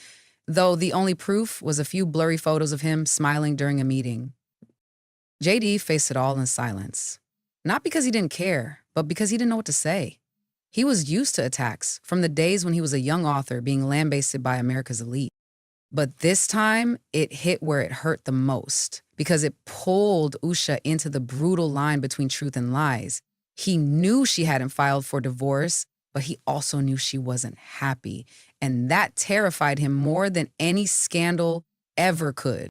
though the only proof was a few blurry photos of him smiling during a meeting. JD faced it all in silence. Not because he didn't care, but because he didn't know what to say. He was used to attacks from the days when he was a young author being lambasted by America's elite. But this time, it hit where it hurt the most because it pulled Usha into the brutal line between truth and lies. He knew she hadn't filed for divorce, but he also knew she wasn't happy. And that terrified him more than any scandal ever could.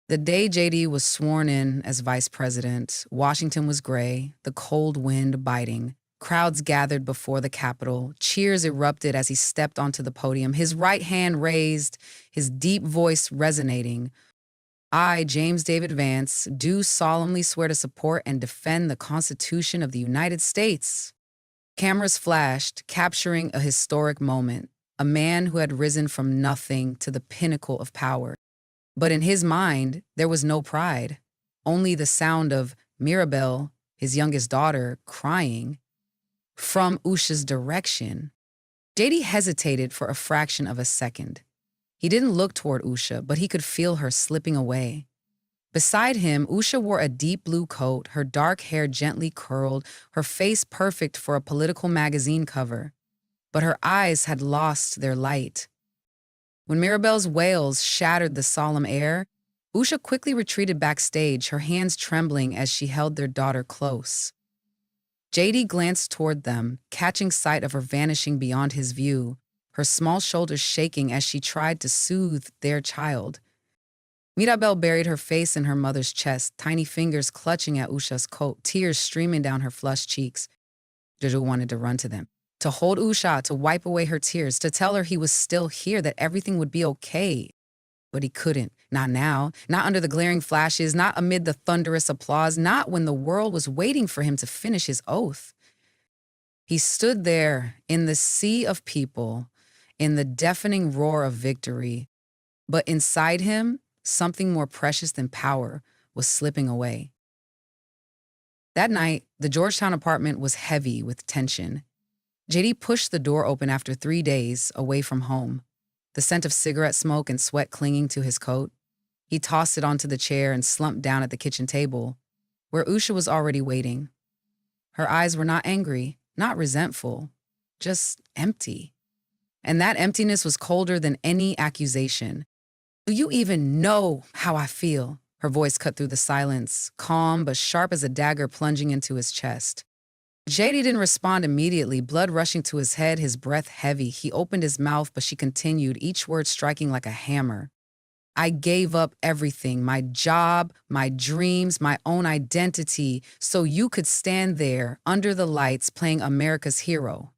The day JD was sworn in as vice president, Washington was gray, the cold wind biting. Crowds gathered before the Capitol. Cheers erupted as he stepped onto the podium, his right hand raised, his deep voice resonating. I, James David Vance, do solemnly swear to support and defend the Constitution of the United States. Cameras flashed, capturing a historic moment, a man who had risen from nothing to the pinnacle of power. But in his mind, there was no pride, only the sound of Mirabelle, his youngest daughter, crying. From Usha's direction, JD hesitated for a fraction of a second. He didn't look toward Usha, but he could feel her slipping away. Beside him, Usha wore a deep blue coat, her dark hair gently curled, her face perfect for a political magazine cover. But her eyes had lost their light. When Mirabelle's wails shattered the solemn air, Usha quickly retreated backstage, her hands trembling as she held their daughter close. JD glanced toward them, catching sight of her vanishing beyond his view, her small shoulders shaking as she tried to soothe their child. Mirabelle buried her face in her mother's chest, tiny fingers clutching at Usha's coat, tears streaming down her flushed cheeks. Jojo wanted to run to them, to hold Usha, to wipe away her tears, to tell her he was still here, that everything would be okay. But he couldn't. Not now, not under the glaring flashes, not amid the thunderous applause, not when the world was waiting for him to finish his oath. He stood there in the sea of people, in the deafening roar of victory. But inside him, something more precious than power was slipping away. That night, the Georgetown apartment was heavy with tension. JD pushed the door open after 3 days away from home, the scent of cigarette smoke and sweat clinging to his coat. He tossed it onto the chair and slumped down at the kitchen table, where Usha was already waiting. Her eyes were not angry, not resentful, just empty. And that emptiness was colder than any accusation. Do you even know how I feel? Her voice cut through the silence, calm but sharp as a dagger plunging into his chest. JD didn't respond immediately, blood rushing to his head, his breath heavy. He opened his mouth, but she continued, each word striking like a hammer. I gave up everything, my job, my dreams, my own identity, so you could stand there under the lights playing America's hero,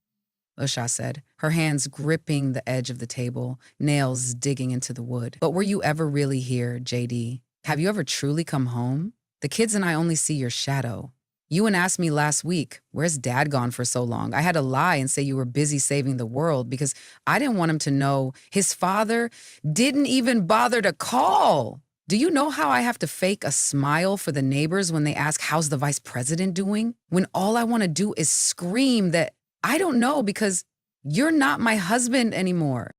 Usha said, her hands gripping the edge of the table, nails digging into the wood. But were you ever really here, JD? Have you ever truly come home? The kids and I only see your shadow. You asked me last week, where's Dad gone for so long? I had to lie and say you were busy saving the world because I didn't want him to know his father didn't even bother to call. Do you know how I have to fake a smile for the neighbors when they ask, how's the vice president doing? When all I want to do is scream that I don't know because you're not my husband anymore.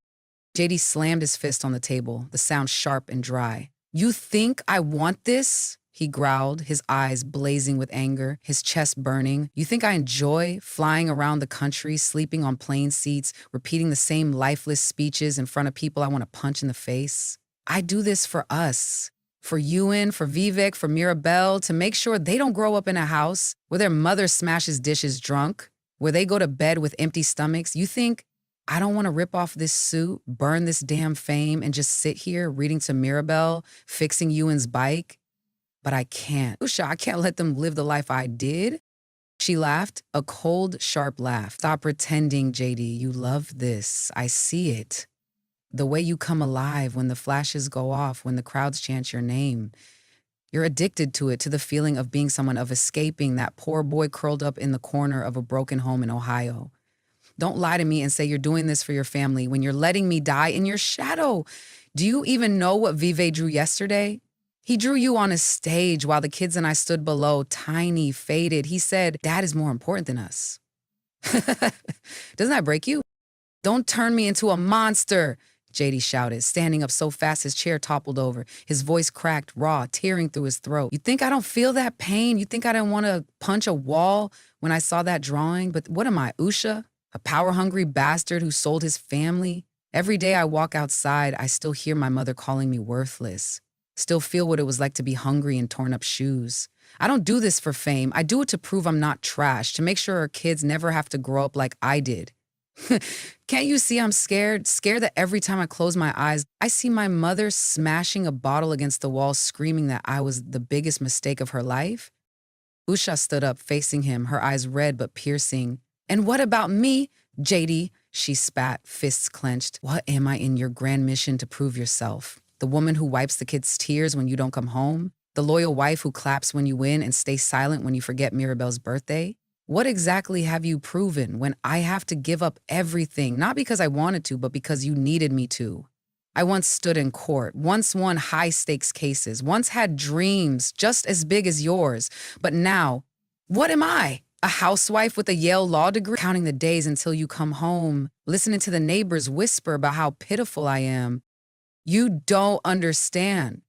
JD slammed his fist on the table, the sound sharp and dry. You think I want this? He growled, his eyes blazing with anger, his chest burning. You think I enjoy flying around the country, sleeping on plane seats, repeating the same lifeless speeches in front of people I want to punch in the face? I do this for us, for Ewan, for Vivek, for Mirabelle, to make sure they don't grow up in a house where their mother smashes dishes drunk, where they go to bed with empty stomachs. You think I don't want to rip off this suit, burn this damn fame, and just sit here reading to Mirabelle, fixing Ewan's bike? But I can't. Usha, I can't let them live the life I did. She laughed, a cold, sharp laugh. Stop pretending, JD. You love this. I see it. The way you come alive when the flashes go off, when the crowds chant your name. You're addicted to it, to the feeling of being someone, of escaping that poor boy curled up in the corner of a broken home in Ohio. Don't lie to me and say you're doing this for your family when you're letting me die in your shadow. Do you even know what Vive drew yesterday? He drew you on a stage while the kids and I stood below, tiny, faded. He said, Dad is more important than us. Doesn't that break you? Don't turn me into a monster, JD shouted, standing up so fast his chair toppled over. His voice cracked, raw, tearing through his throat. You think I don't feel that pain? You think I didn't want to punch a wall when I saw that drawing? But what am I, Usha? A power-hungry bastard who sold his family? Every day I walk outside, I still hear my mother calling me worthless. Still feel what it was like to be hungry and torn up shoes. I don't do this for fame. I do it to prove I'm not trash, to make sure our kids never have to grow up like I did. Can't you see I'm scared? Scared that every time I close my eyes, I see my mother smashing a bottle against the wall, screaming that I was the biggest mistake of her life? Usha stood up, facing him, her eyes red but piercing. And what about me, JD? She spat, fists clenched. What am I in your grand mission to prove yourself? The woman who wipes the kids' tears when you don't come home? The loyal wife who claps when you win and stays silent when you forget Mirabelle's birthday? What exactly have you proven when I have to give up everything, not because I wanted to, but because you needed me to? I once stood in court, once won high-stakes cases, once had dreams just as big as yours. But now, what am I? A housewife with a Yale law degree? Counting the days until you come home, listening to the neighbors whisper about how pitiful I am. You don't understand.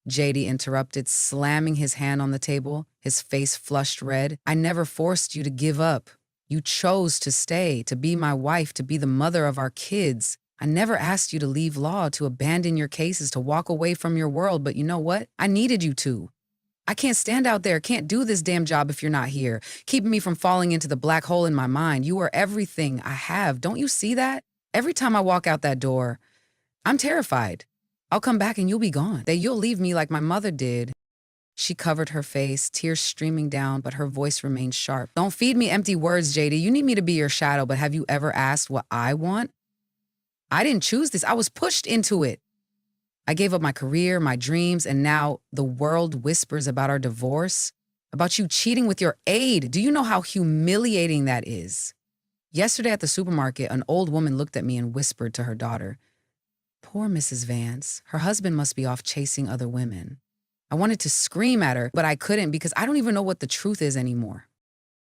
JD interrupted, slamming his hand on the table, his face flushed red. I never forced you to give up. You chose to stay, to be my wife, to be the mother of our kids. I never asked you to leave law, to abandon your cases, to walk away from your world, but you know what? I needed you to. I can't stand out there, can't do this damn job if you're not here, keeping me from falling into the black hole in my mind. You are everything I have. Don't you see that? Every time I walk out that door, I'm terrified. I'll come back and you'll be gone. That you'll leave me like my mother did. She covered her face, tears streaming down, but her voice remained sharp. Don't feed me empty words, JD. You need me to be your shadow, but have you ever asked what I want? I didn't choose this. I was pushed into it. I gave up my career, my dreams, and now the world whispers about our divorce, about you cheating with your aide. Do you know how humiliating that is? Yesterday at the supermarket, an old woman looked at me and whispered to her daughter, Poor Mrs. Vance. Her husband must be off chasing other women. I wanted to scream at her, but I couldn't because I don't even know what the truth is anymore.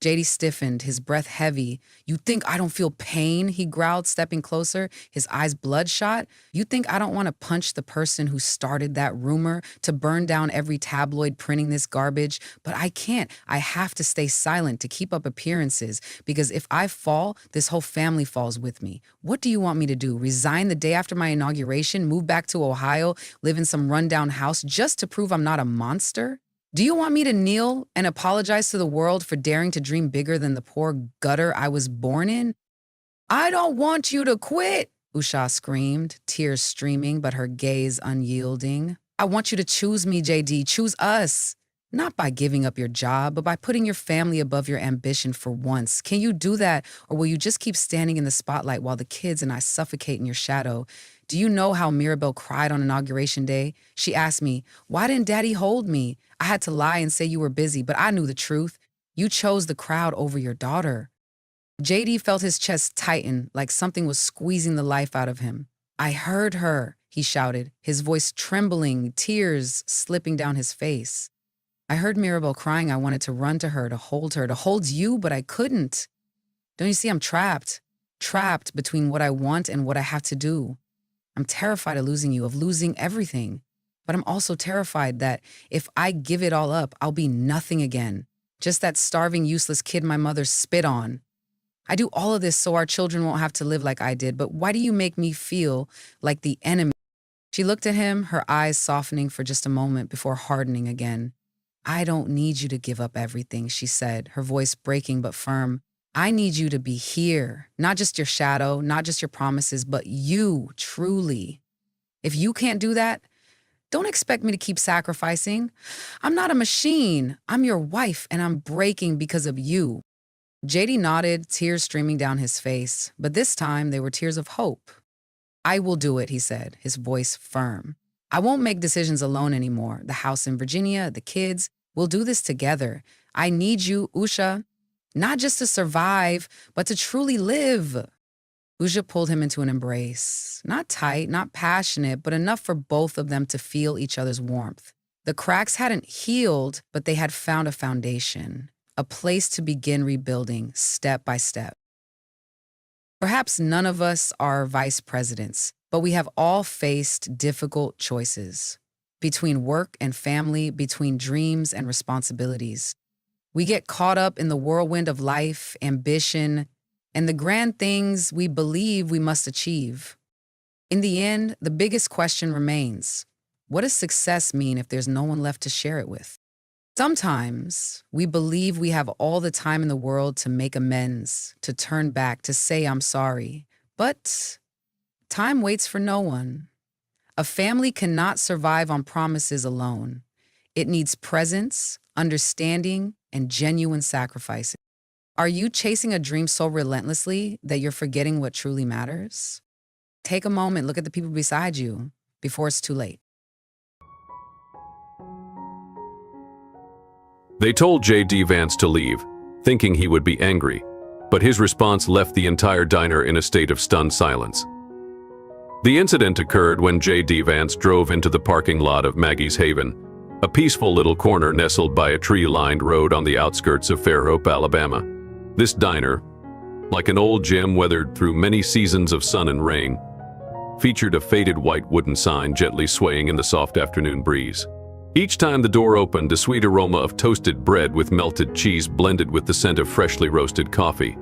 JD stiffened, his breath heavy. You think I don't feel pain? He growled, stepping closer, his eyes bloodshot. You think I don't want to punch the person who started that rumor, to burn down every tabloid printing this garbage? But I can't. I have to stay silent to keep up appearances, because if I fall, this whole family falls with me. What do you want me to do? Resign the day after my inauguration, move back to Ohio, live in some rundown house just to prove I'm not a monster? Do you want me to kneel and apologize to the world for daring to dream bigger than the poor gutter I was born in? I don't want you to quit, Usha screamed, tears streaming but her gaze unyielding. I want you to choose me, JD, choose us. Not by giving up your job, but by putting your family above your ambition for once. Can you do that, or will you just keep standing in the spotlight while the kids and I suffocate in your shadow? Do you know how Mirabelle cried on Inauguration Day? She asked me, why didn't Daddy hold me? I had to lie and say you were busy, but I knew the truth. You chose the crowd over your daughter. JD felt his chest tighten, like something was squeezing the life out of him. I heard her, he shouted, his voice trembling, tears slipping down his face. I heard Mirabelle crying. I wanted to run to her, to hold you, but I couldn't. Don't you see I'm trapped between what I want and what I have to do. I'm terrified of losing you, of losing everything. But I'm also terrified that if I give it all up, I'll be nothing again. Just that starving, useless kid my mother spit on. I do all of this so our children won't have to live like I did, but why do you make me feel like the enemy? She looked at him, her eyes softening for just a moment before hardening again. I don't need you to give up everything, she said, her voice breaking but firm. I need you to be here, not just your shadow, not just your promises, but you, truly. If you can't do that, don't expect me to keep sacrificing. I'm not a machine. I'm your wife, and I'm breaking because of you. JD nodded, tears streaming down his face, but this time they were tears of hope. I will do it, he said, his voice firm. I won't make decisions alone anymore. The house in Virginia, the kids, we'll do this together. I need you, Usha, not just to survive, but to truly live. Usha pulled him into an embrace. Not tight, not passionate, but enough for both of them to feel each other's warmth. The cracks hadn't healed, but they had found a foundation, a place to begin rebuilding step by step. Perhaps none of us are vice presidents, but we have all faced difficult choices. Between work and family, between dreams and responsibilities. We get caught up in the whirlwind of life, ambition, and the grand things we believe we must achieve. In the end, the biggest question remains, what does success mean if there's no one left to share it with? Sometimes we believe we have all the time in the world to make amends, to turn back, to say I'm sorry. But time waits for no one. A family cannot survive on promises alone. It needs presence, understanding, and genuine sacrifices. Are you chasing a dream so relentlessly that you're forgetting what truly matters? Take a moment, look at the people beside you before it's too late. They told J.D. Vance to leave, thinking he would be angry, but his response left the entire diner in a state of stunned silence. The incident occurred when J.D. Vance drove into the parking lot of Maggie's Haven, a peaceful little corner nestled by a tree-lined road on the outskirts of Fairhope, Alabama. This diner, like an old gym weathered through many seasons of sun and rain, featured a faded white wooden sign gently swaying in the soft afternoon breeze. Each time the door opened, a sweet aroma of toasted bread with melted cheese blended with the scent of freshly roasted coffee,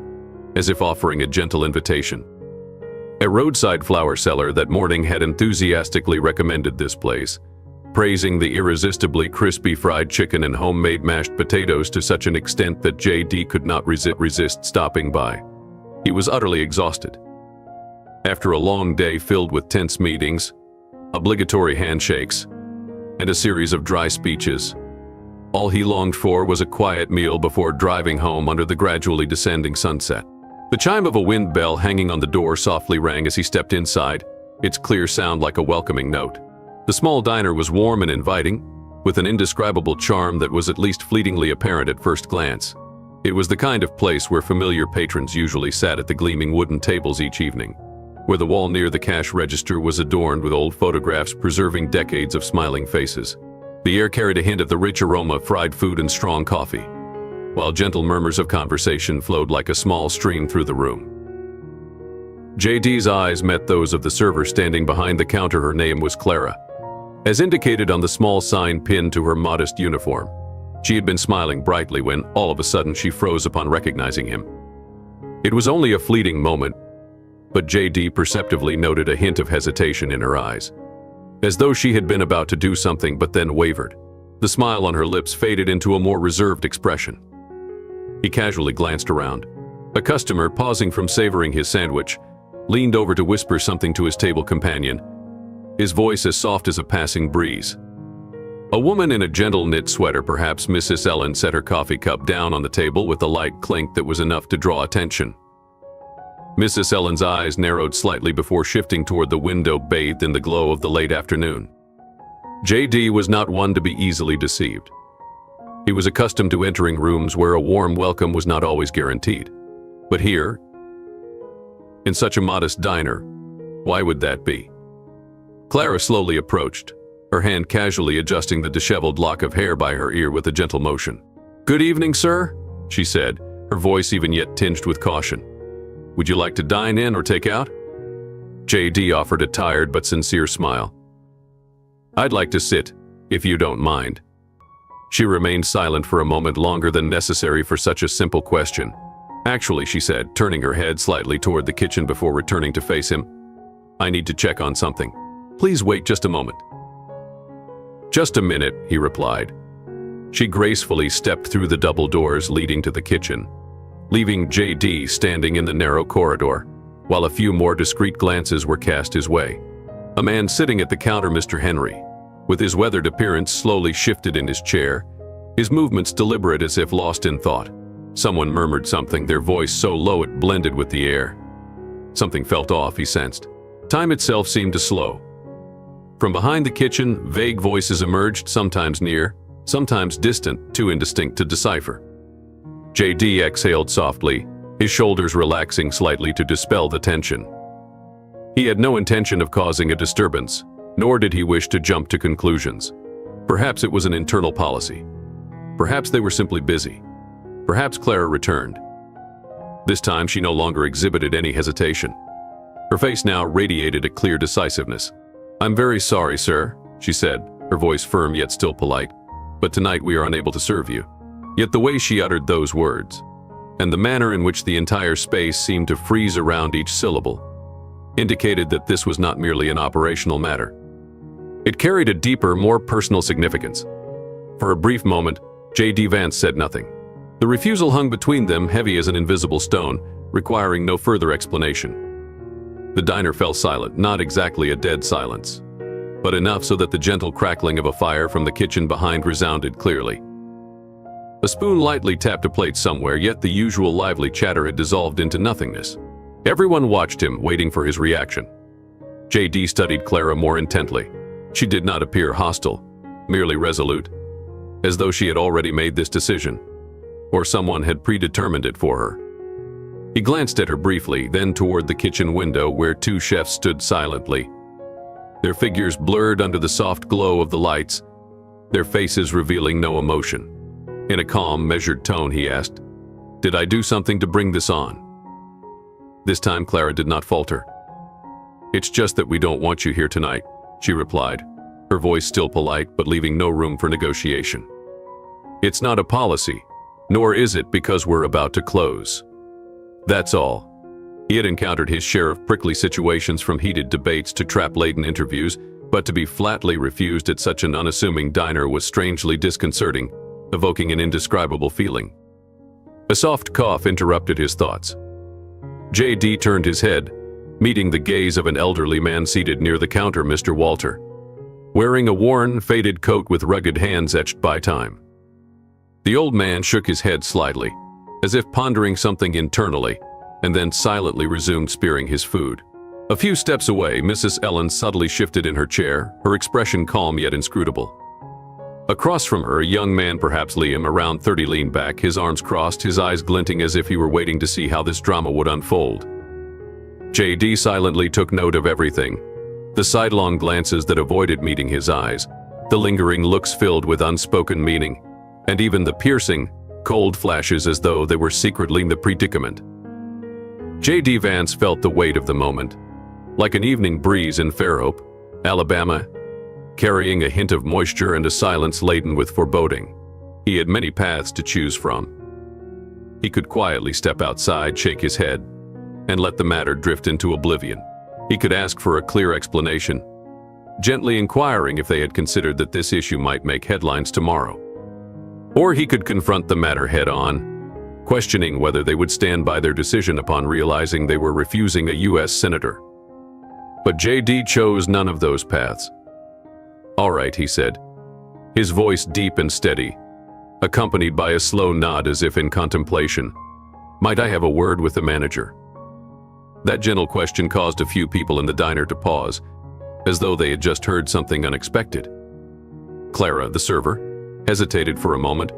as if offering a gentle invitation. A roadside flower seller that morning had enthusiastically recommended this place, praising the irresistibly crispy fried chicken and homemade mashed potatoes to such an extent that J.D. could not resist stopping by. He was utterly exhausted. After a long day filled with tense meetings, obligatory handshakes, and a series of dry speeches, all he longed for was a quiet meal before driving home under the gradually descending sunset. The chime of a wind bell hanging on the door softly rang as he stepped inside, its clear sound like a welcoming note. The small diner was warm and inviting, with an indescribable charm that was at least fleetingly apparent at first glance. It was the kind of place where familiar patrons usually sat at the gleaming wooden tables each evening, where the wall near the cash register was adorned with old photographs preserving decades of smiling faces. The air carried a hint of the rich aroma of fried food and strong coffee, while gentle murmurs of conversation flowed like a small stream through the room. J.D.'s eyes met those of the server standing behind the counter. Her name was Clara, as indicated on the small sign pinned to her modest uniform. She had been smiling brightly when, all of a sudden, she froze upon recognizing him. It was only a fleeting moment, but J.D. perceptibly noted a hint of hesitation in her eyes, as though she had been about to do something but then wavered. The smile on her lips faded into a more reserved expression. He casually glanced around. A customer, pausing from savoring his sandwich, leaned over to whisper something to his table companion, his voice as soft as a passing breeze. A woman in a gentle knit sweater, perhaps Mrs. Ellen, set her coffee cup down on the table with a light clink that was enough to draw attention. Mrs. Ellen's eyes narrowed slightly before shifting toward the window bathed in the glow of the late afternoon. J.D. was not one to be easily deceived. He was accustomed to entering rooms where a warm welcome was not always guaranteed. But here, in such a modest diner, why would that be? Clara slowly approached, her hand casually adjusting the disheveled lock of hair by her ear with a gentle motion. "Good evening, sir," she said, her voice even yet tinged with caution. "Would you like to dine in or take out?" J.D. offered a tired but sincere smile. "I'd like to sit, if you don't mind." She remained silent for a moment, longer than necessary for such a simple question. "Actually," she said, turning her head slightly toward the kitchen before returning to face him, "I need to check on something. Please wait just a moment." "Just a minute," he replied. She gracefully stepped through the double doors leading to the kitchen, leaving J.D. standing in the narrow corridor, while a few more discreet glances were cast his way. A man sitting at the counter, Mr. Henry, with his weathered appearance, slowly shifted in his chair, his movements deliberate as if lost in thought. Someone murmured something, their voice so low it blended with the air. Something felt off, he sensed. Time itself seemed to slow. From behind the kitchen, vague voices emerged, sometimes near, sometimes distant, too indistinct to decipher. J.D. exhaled softly, his shoulders relaxing slightly to dispel the tension. He had no intention of causing a disturbance, nor did he wish to jump to conclusions. Perhaps it was an internal policy. Perhaps they were simply busy. Perhaps Clara returned. This time she no longer exhibited any hesitation. Her face now radiated a clear decisiveness. "I'm very sorry, sir," she said, her voice firm yet still polite, "but tonight we are unable to serve you." Yet the way she uttered those words, and the manner in which the entire space seemed to freeze around each syllable, indicated that this was not merely an operational matter. It carried a deeper, more personal significance. For a brief moment, J.D. Vance said nothing. The refusal hung between them, heavy as an invisible stone, requiring no further explanation. The diner fell silent, not exactly a dead silence, but enough so that the gentle crackling of a fire from the kitchen behind resounded clearly. A spoon lightly tapped a plate somewhere, yet the usual lively chatter had dissolved into nothingness. Everyone watched him, waiting for his reaction. J.D. studied Clara more intently. She did not appear hostile, merely resolute, as though she had already made this decision, or someone had predetermined it for her. He glanced at her briefly, then toward the kitchen window where two chefs stood silently, their figures blurred under the soft glow of the lights, their faces revealing no emotion. In a calm, measured tone, he asked, "Did I do something to bring this on?" This time Clara did not falter. "It's just that we don't want you here tonight," she replied, her voice still polite but leaving no room for negotiation. "It's not a policy, nor is it because we're about to close. That's all." He had encountered his share of prickly situations, from heated debates to trap-laden interviews, but to be flatly refused at such an unassuming diner was strangely disconcerting, evoking an indescribable feeling. A soft cough interrupted his thoughts. J.D. turned his head, meeting the gaze of an elderly man seated near the counter, Mr. Walter, wearing a worn, faded coat with rugged hands etched by time. The old man shook his head slightly, as if pondering something internally, and then silently resumed spearing his food. A few steps away, Mrs. Ellen subtly shifted in her chair, her expression calm yet inscrutable. Across from her, a young man, perhaps Liam, around 30, leaned back, his arms crossed, his eyes glinting as if he were waiting to see how this drama would unfold. J.D. silently took note of everything, the sidelong glances that avoided meeting his eyes, the lingering looks filled with unspoken meaning, and even the piercing, cold flashes as though they were secretly in the predicament. J.D. Vance felt the weight of the moment, like an evening breeze in Fairhope, Alabama, carrying a hint of moisture and a silence laden with foreboding. He had many paths to choose from. He could quietly step outside, shake his head, and let the matter drift into oblivion. He could ask for a clear explanation, gently inquiring if they had considered that this issue might make headlines tomorrow. Or he could confront the matter head-on, questioning whether they would stand by their decision upon realizing they were refusing a U.S. senator. But J.D. chose none of those paths. "All right," he said, his voice deep and steady, accompanied by a slow nod as if in contemplation. "Might I have a word with the manager?" That gentle question caused a few people in the diner to pause, as though they had just heard something unexpected. Clara, the server, hesitated for a moment,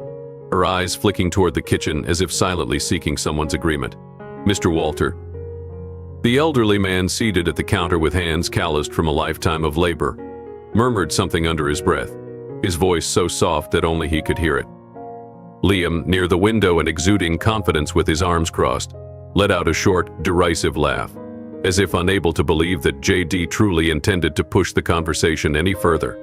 her eyes flicking toward the kitchen as if silently seeking someone's agreement. "Mr. Walter." The elderly man, seated at the counter with hands calloused from a lifetime of labor, murmured something under his breath, his voice so soft that only he could hear it. Liam, near the window and exuding confidence with his arms crossed, let out a short, derisive laugh, as if unable to believe that J.D. truly intended to push the conversation any further.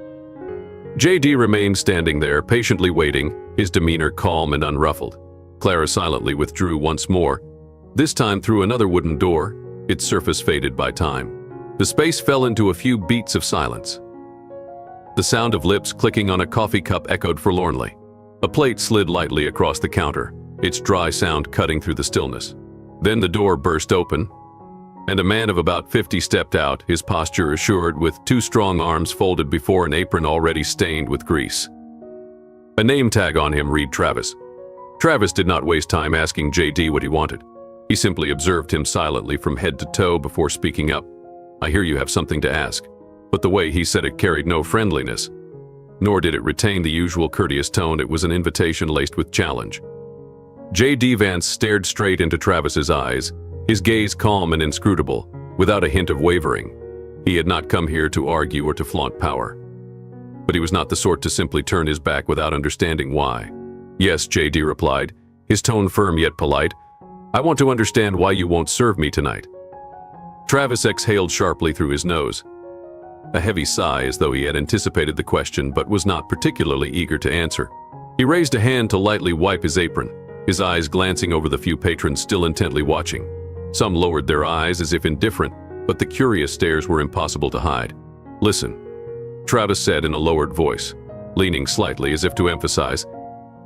J.D. remained standing there, patiently waiting, his demeanor calm and unruffled. Clara silently withdrew once more, this time through another wooden door, its surface faded by time. The space fell into a few beats of silence. The sound of lips clicking on a coffee cup echoed forlornly. A plate slid lightly across the counter, its dry sound cutting through the stillness. Then the door burst open, and a man of about 50 stepped out, his posture assured, with two strong arms folded before an apron already stained with grease. A name tag on him read Travis. Travis did not waste time asking J.D. what he wanted. He simply observed him silently from head to toe before speaking up. "I hear you have something to ask." But the way he said it carried no friendliness, nor did it retain the usual courteous tone. It was an invitation laced with challenge. J.D. Vance stared straight into Travis's eyes, his gaze calm and inscrutable, without a hint of wavering. He had not come here to argue or to flaunt power. But he was not the sort to simply turn his back without understanding why. "Yes," J.D. replied, his tone firm yet polite. "I want to understand why you won't serve me tonight." Travis exhaled sharply through his nose. A heavy sigh, as though he had anticipated the question but was not particularly eager to answer. He raised a hand to lightly wipe his apron, his eyes glancing over the few patrons still intently watching. Some lowered their eyes as if indifferent, but the curious stares were impossible to hide. "Listen," Travis said in a lowered voice, leaning slightly as if to emphasize,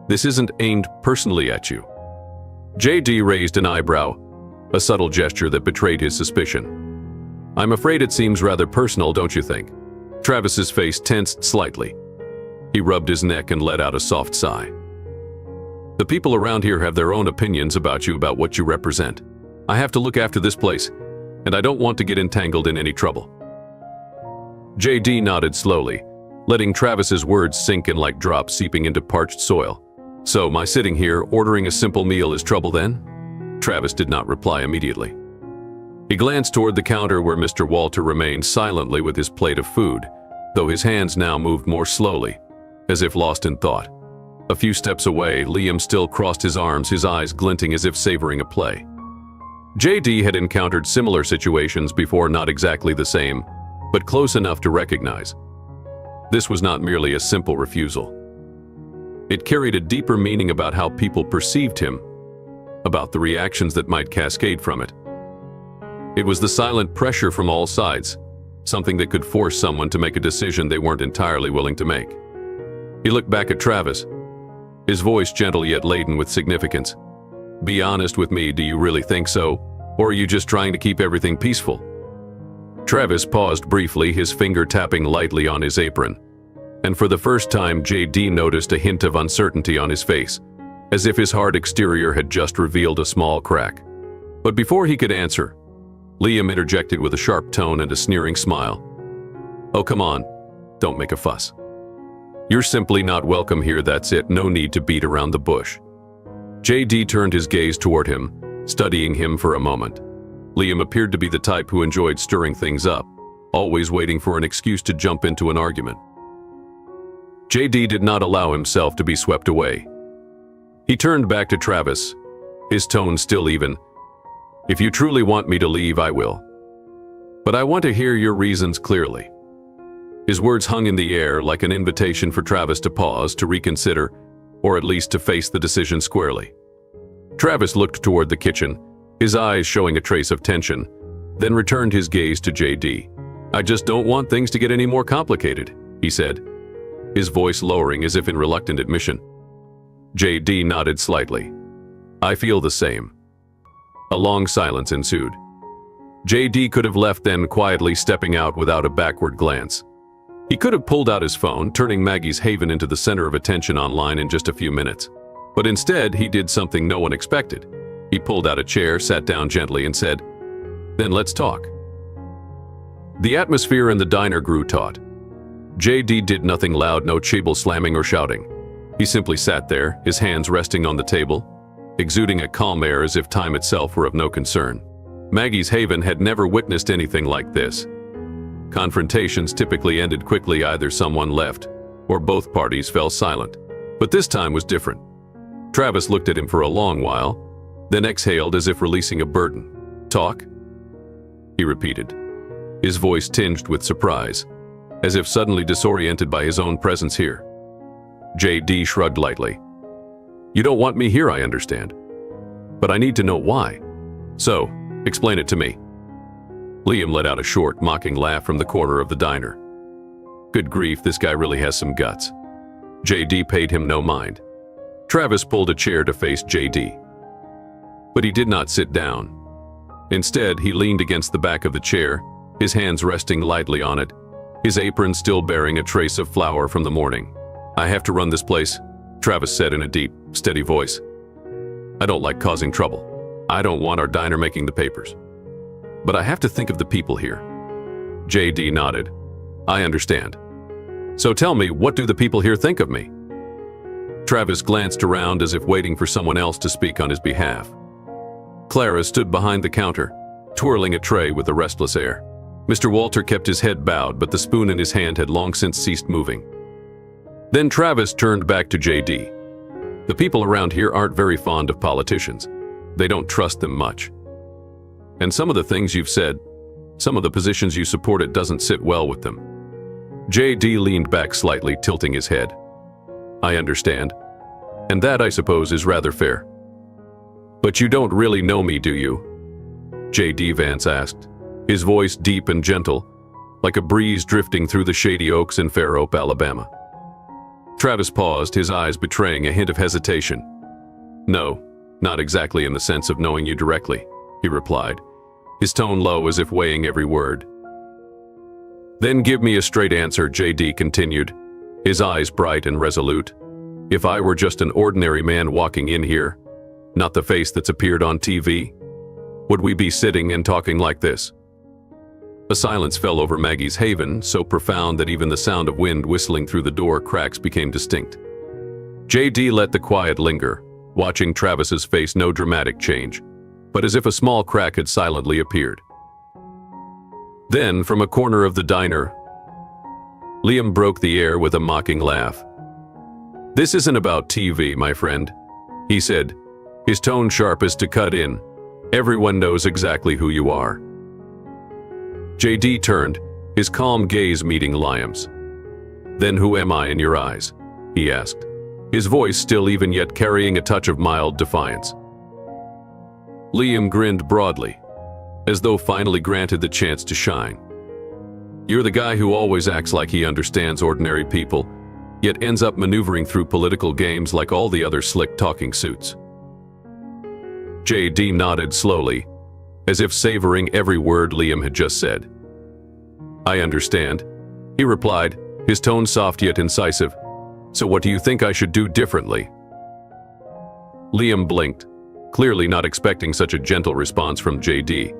"this isn't aimed personally at you." J.D. raised an eyebrow, a subtle gesture that betrayed his suspicion. "I'm afraid it seems rather personal, don't you think?" Travis's face tensed slightly. He rubbed his neck and let out a soft sigh. "The people around here have their own opinions about you, about what you represent. I have to look after this place, and I don't want to get entangled in any trouble." J.D. nodded slowly, letting Travis's words sink in like drops seeping into parched soil. "So, my sitting here, ordering a simple meal is trouble then?" Travis did not reply immediately. He glanced toward the counter where Mr. Walter remained silently with his plate of food, though his hands now moved more slowly, as if lost in thought. A few steps away, Liam still crossed his arms, his eyes glinting as if savoring a play. J.D. had encountered similar situations before, not exactly the same, but close enough to recognize. This was not merely a simple refusal. It carried a deeper meaning about how people perceived him, about the reactions that might cascade from it. It was the silent pressure from all sides, something that could force someone to make a decision they weren't entirely willing to make. He looked back at Travis, his voice gentle yet laden with significance. "Be honest with me, do you really think so? Or are you just trying to keep everything peaceful?" Travis paused briefly, his finger tapping lightly on his apron. And for the first time, J.D. noticed a hint of uncertainty on his face, as if his hard exterior had just revealed a small crack. But before he could answer, Liam interjected with a sharp tone and a sneering smile. "Oh, come on, don't make a fuss. You're simply not welcome here, that's it, no need to beat around the bush." J.D. turned his gaze toward him, studying him for a moment. Liam appeared to be the type who enjoyed stirring things up, always waiting for an excuse to jump into an argument. J.D. did not allow himself to be swept away. He turned back to Travis, his tone still even. "If you truly want me to leave, I will. But I want to hear your reasons clearly." His words hung in the air like an invitation for Travis to pause, to reconsider, or at least to face the decision squarely. Travis looked toward the kitchen, his eyes showing a trace of tension, then returned his gaze to J.D. "I just don't want things to get any more complicated," he said, his voice lowering as if in reluctant admission. J.D. nodded slightly. "I feel the same." A long silence ensued. J.D. could have left then, quietly stepping out without a backward glance. He could have pulled out his phone, turning Maggie's Haven into the center of attention online in just a few minutes. But instead, he did something no one expected. He pulled out a chair, sat down gently, and said, "Then let's talk." The atmosphere in the diner grew taut. J.D. did nothing loud, no table slamming or shouting. He simply sat there, his hands resting on the table, exuding a calm air as if time itself were of no concern. Maggie's Haven had never witnessed anything like this. Confrontations typically ended quickly, either someone left or both parties fell silent. But this time was different. Travis looked at him for a long while, then exhaled as if releasing a burden. "Talk?" he repeated, his voice tinged with surprise, as if suddenly disoriented by his own presence here. J.D. shrugged lightly. "You don't want me here, I understand. But I need to know why. So, explain it to me." Liam let out a short, mocking laugh from the corner of the diner. Good grief, this guy really has some guts. J.D. paid him no mind. Travis pulled a chair to face J.D. But he did not sit down. Instead, he leaned against the back of the chair, his hands resting lightly on it, his apron still bearing a trace of flour from the morning. "I have to run this place," Travis said in a deep, steady voice. "I don't like causing trouble. I don't want our diner making the papers. But I have to think of the people here." J.D. nodded. "I understand. So tell me, what do the people here think of me?" Travis glanced around as if waiting for someone else to speak on his behalf. Clara stood behind the counter, twirling a tray with a restless air. Mr. Walter kept his head bowed, but the spoon in his hand had long since ceased moving. Then Travis turned back to JD. The people around here aren't very fond of politicians. They don't trust them much. And some of the things you've said, some of the positions you supported doesn't sit well with them. JD leaned back slightly, tilting his head. I understand. And that, I suppose, is rather fair. But you don't really know me, do you? JD Vance asked, his voice deep and gentle, like a breeze drifting through the shady oaks in Fair Oak, Alabama. Travis paused, his eyes betraying a hint of hesitation. No, not exactly in the sense of knowing you directly, he replied, his tone low as if weighing every word. Then give me a straight answer, JD continued, his eyes bright and resolute. If I were just an ordinary man walking in here, not the face that's appeared on TV, would we be sitting and talking like this? A silence fell over Maggie's haven, so profound that even the sound of wind whistling through the door cracks became distinct. JD let the quiet linger, watching Travis's face no dramatic change, but as if a small crack had silently appeared. Then, from a corner of the diner, Liam broke the air with a mocking laugh. This isn't about TV, my friend, he said, his tone sharp as to cut in. Everyone knows exactly who you are. JD turned, his calm gaze meeting Liam's. Then who am I in your eyes? He asked, his voice still even yet carrying a touch of mild defiance. Liam grinned broadly, as though finally granted the chance to shine. You're the guy who always acts like he understands ordinary people, yet ends up maneuvering through political games like all the other slick talking suits. JD nodded slowly, as if savoring every word Liam had just said. I understand, he replied, his tone soft yet incisive. So what do you think I should do differently? Liam blinked, clearly not expecting such a gentle response from JD.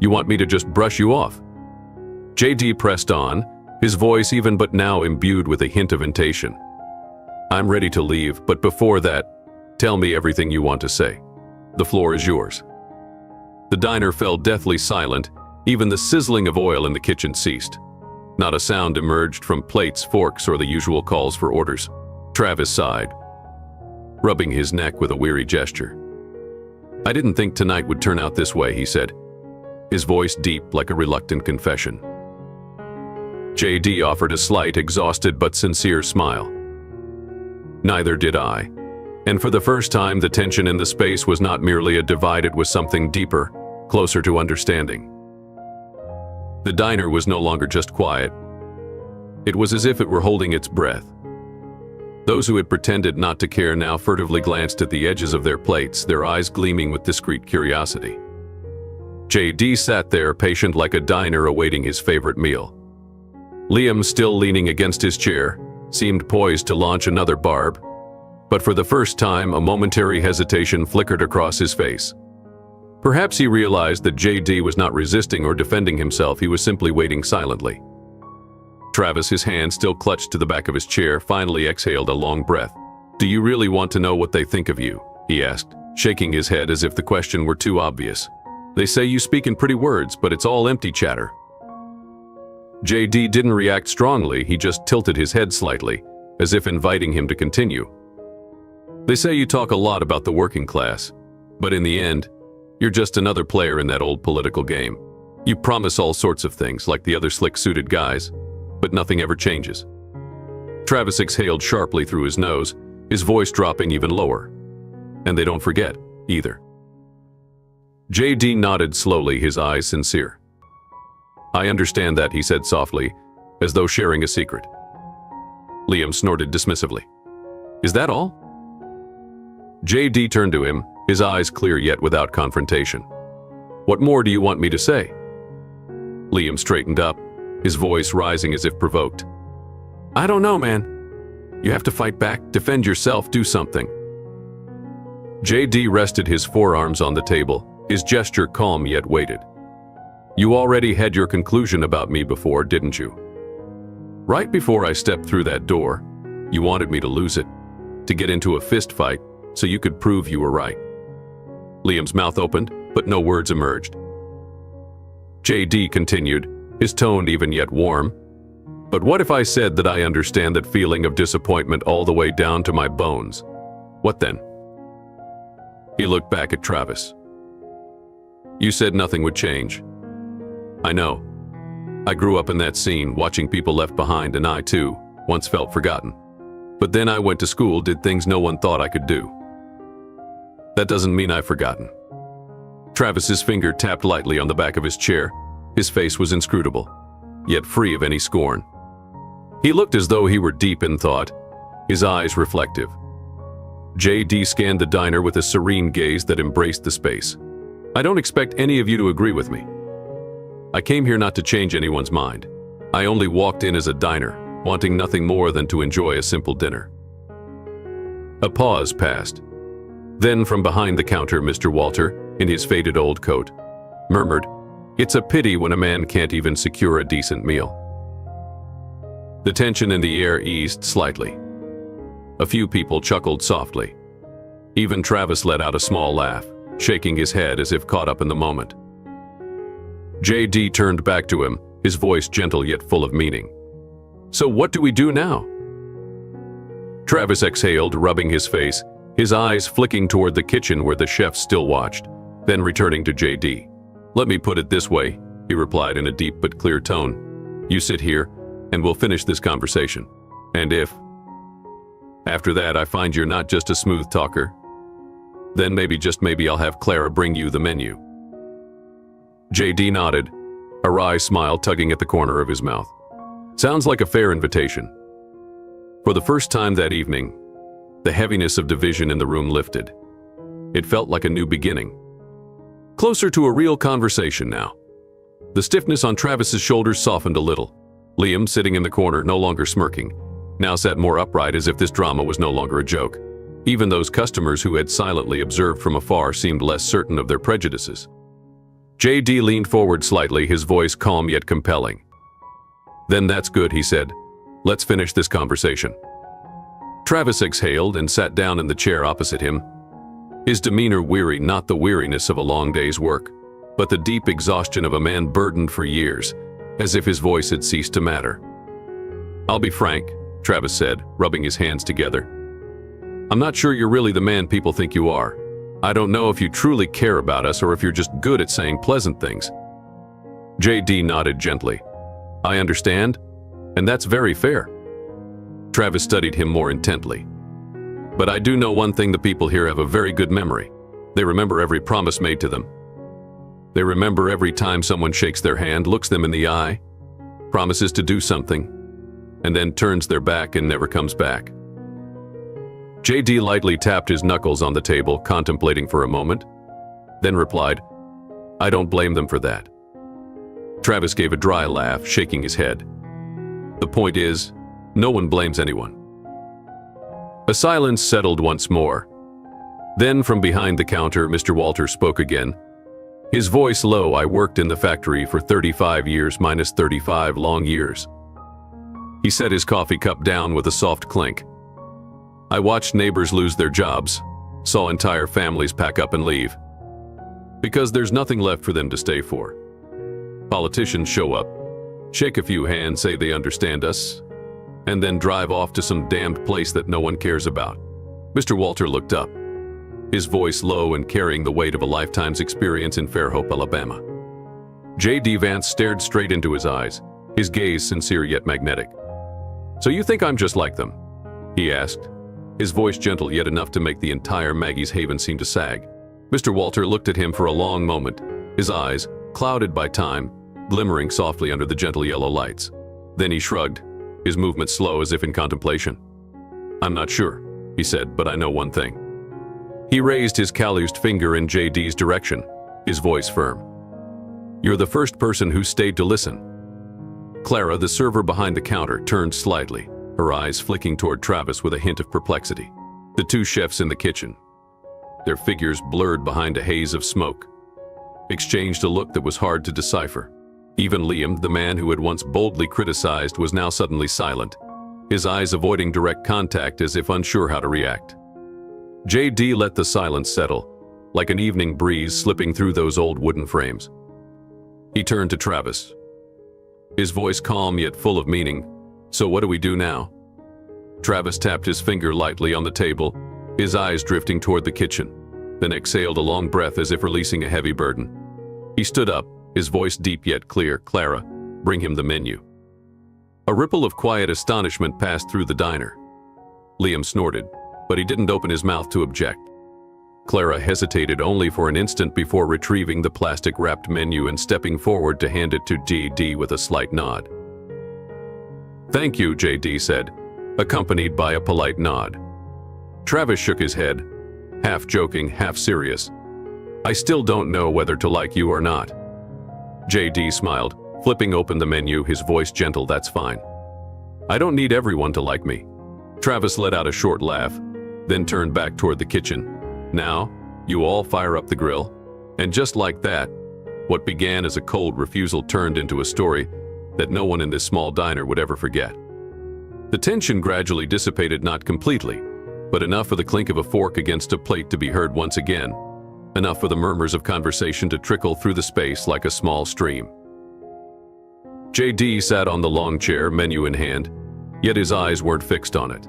You want me to just brush you off? JD pressed on, his voice even but now imbued with a hint of intention. I'm ready to leave, but before that, tell me everything you want to say. The floor is yours. The diner fell deathly silent, even the sizzling of oil in the kitchen ceased. Not a sound emerged from plates, forks, or the usual calls for orders. Travis sighed, rubbing his neck with a weary gesture. I didn't think tonight would turn out this way, he said, his voice deep like a reluctant confession. JD offered a slight, exhausted but sincere smile. Neither did I. And for the first time, the tension in the space was not merely a divide, it was something deeper, closer to understanding. The diner was no longer just quiet. It was as if it were holding its breath. Those who had pretended not to care now furtively glanced at the edges of their plates, their eyes gleaming with discreet curiosity. JD sat there, patient like a diner awaiting his favorite meal. Liam, still leaning against his chair, seemed poised to launch another barb, but for the first time, a momentary hesitation flickered across his face. Perhaps he realized that JD was not resisting or defending himself, he was simply waiting silently. Travis, his hand still clutched to the back of his chair, finally exhaled a long breath. Do you really want to know what they think of you? He asked, shaking his head as if the question were too obvious. They say you speak in pretty words, but it's all empty chatter. JD didn't react strongly, he just tilted his head slightly, as if inviting him to continue. They say you talk a lot about the working class, but in the end, you're just another player in that old political game. You promise all sorts of things, like the other slick-suited guys, but nothing ever changes. Travis exhaled sharply through his nose, his voice dropping even lower. And they don't forget, either. JD nodded slowly, his eyes sincere. I understand that, he said softly, as though sharing a secret. Liam snorted dismissively. Is that all? JD turned to him, his eyes clear yet without confrontation. What more do you want me to say? Liam straightened up, his voice rising as if provoked. I don't know, man. You have to fight back, defend yourself, do something. JD rested his forearms on the table, his gesture calm yet weighted. You already had your conclusion about me before, didn't you? Right before I stepped through that door, you wanted me to lose it, to get into a fist fight so you could prove you were right. Liam's mouth opened, but no words emerged. JD continued, his tone even yet warm. But what if I said that I understand that feeling of disappointment all the way down to my bones? What then? He looked back at Travis. You said nothing would change. I know. I grew up in that scene, watching people left behind, and I, too, once felt forgotten. But then I went to school, did things no one thought I could do. That doesn't mean I've forgotten. Travis's finger tapped lightly on the back of his chair. His face was inscrutable, yet free of any scorn. He looked as though he were deep in thought, his eyes reflective. JD scanned the diner with a serene gaze that embraced the space. I don't expect any of you to agree with me. I came here not to change anyone's mind. I only walked in as a diner, wanting nothing more than to enjoy a simple dinner. A pause passed. Then from behind the counter, Mr. Walter, in his faded old coat, murmured, "It's a pity when a man can't even secure a decent meal." The tension in the air eased slightly. A few people chuckled softly. Even Travis let out a small laugh, shaking his head as if caught up in the moment. JD turned back to him, his voice gentle yet full of meaning. So what do we do now? Travis exhaled, rubbing his face, his eyes flicking toward the kitchen where the chef still watched, then returning to JD. Let me put it this way, he replied in a deep but clear tone. You sit here, and we'll finish this conversation. And if, after that, I find you're not just a smooth talker, then maybe, just maybe, I'll have Clara bring you the menu. JD nodded, a wry smile tugging at the corner of his mouth. Sounds like a fair invitation. For the first time that evening, the heaviness of division in the room lifted. It felt like a new beginning. Closer to a real conversation now. The stiffness on Travis's shoulders softened a little. Liam, sitting in the corner, no longer smirking, now sat more upright as if this drama was no longer a joke. Even those customers who had silently observed from afar seemed less certain of their prejudices. JD leaned forward slightly, his voice calm yet compelling. Then that's good, he said. Let's finish this conversation. Travis exhaled and sat down in the chair opposite him, his demeanor weary, not the weariness of a long day's work, but the deep exhaustion of a man burdened for years, as if his voice had ceased to matter. I'll be frank, Travis said, rubbing his hands together. I'm not sure you're really the man people think you are. I don't know if you truly care about us or if you're just good at saying pleasant things. JD nodded gently. I understand, and that's very fair. Travis studied him more intently. But I do know one thing: the people here have a very good memory. They remember every promise made to them. They remember every time someone shakes their hand, looks them in the eye, promises to do something, and then turns their back and never comes back. JD lightly tapped his knuckles on the table, contemplating for a moment, then replied, I don't blame them for that. Travis gave a dry laugh, shaking his head. The point is, no one blames anyone. A silence settled once more. Then from behind the counter, Mr. Walter spoke again. His voice low. I worked in the factory for 35 years minus 35 long years. He set his coffee cup down with a soft clink. I watched neighbors lose their jobs, saw entire families pack up and leave, because there's nothing left for them to stay for. Politicians show up, shake a few hands, say they understand us, and then drive off to some damned place that no one cares about. Mr. Walter looked up, his voice low and carrying the weight of a lifetime's experience in Fairhope, Alabama. J.D. Vance stared straight into his eyes, his gaze sincere yet magnetic. So you think I'm just like them? He asked, his voice gentle yet enough to make the entire Maggie's Haven seem to sag. Mr. Walter looked at him for a long moment, his eyes, clouded by time, glimmering softly under the gentle yellow lights. Then he shrugged, his movement slow as if in contemplation. I'm not sure, he said, but I know one thing. He raised his calloused finger in J.D.'s direction, his voice firm. You're the first person who stayed to listen. Clara, the server behind the counter, turned slightly, her eyes flicking toward Travis with a hint of perplexity. The two chefs in the kitchen, their figures blurred behind a haze of smoke, exchanged a look that was hard to decipher. Even Liam, the man who had once boldly criticized, was now suddenly silent, his eyes avoiding direct contact as if unsure how to react. JD let the silence settle, like an evening breeze slipping through those old wooden frames. He turned to Travis, his voice calm yet full of meaning. "So what do we do now?" Travis tapped his finger lightly on the table, his eyes drifting toward the kitchen, then exhaled a long breath as if releasing a heavy burden. He stood up, his voice deep yet clear. "Clara, bring him the menu." A ripple of quiet astonishment passed through the diner. Liam snorted, but he didn't open his mouth to object. Clara hesitated only for an instant before retrieving the plastic-wrapped menu and stepping forward to hand it to JD with a slight nod. "Thank you," JD said, accompanied by a polite nod. Travis shook his head, half joking, half serious. "I still don't know whether to like you or not." JD smiled, flipping open the menu, his voice gentle. "That's fine. I don't need everyone to like me." Travis let out a short laugh, then turned back toward the kitchen. "Now, you all fire up the grill." And just like that, what began as a cold refusal turned into a story that no one in this small diner would ever forget. The tension gradually dissipated, not completely, but enough for the clink of a fork against a plate to be heard once again, enough for the murmurs of conversation to trickle through the space like a small stream. JD sat on the long chair, menu in hand, yet his eyes weren't fixed on it.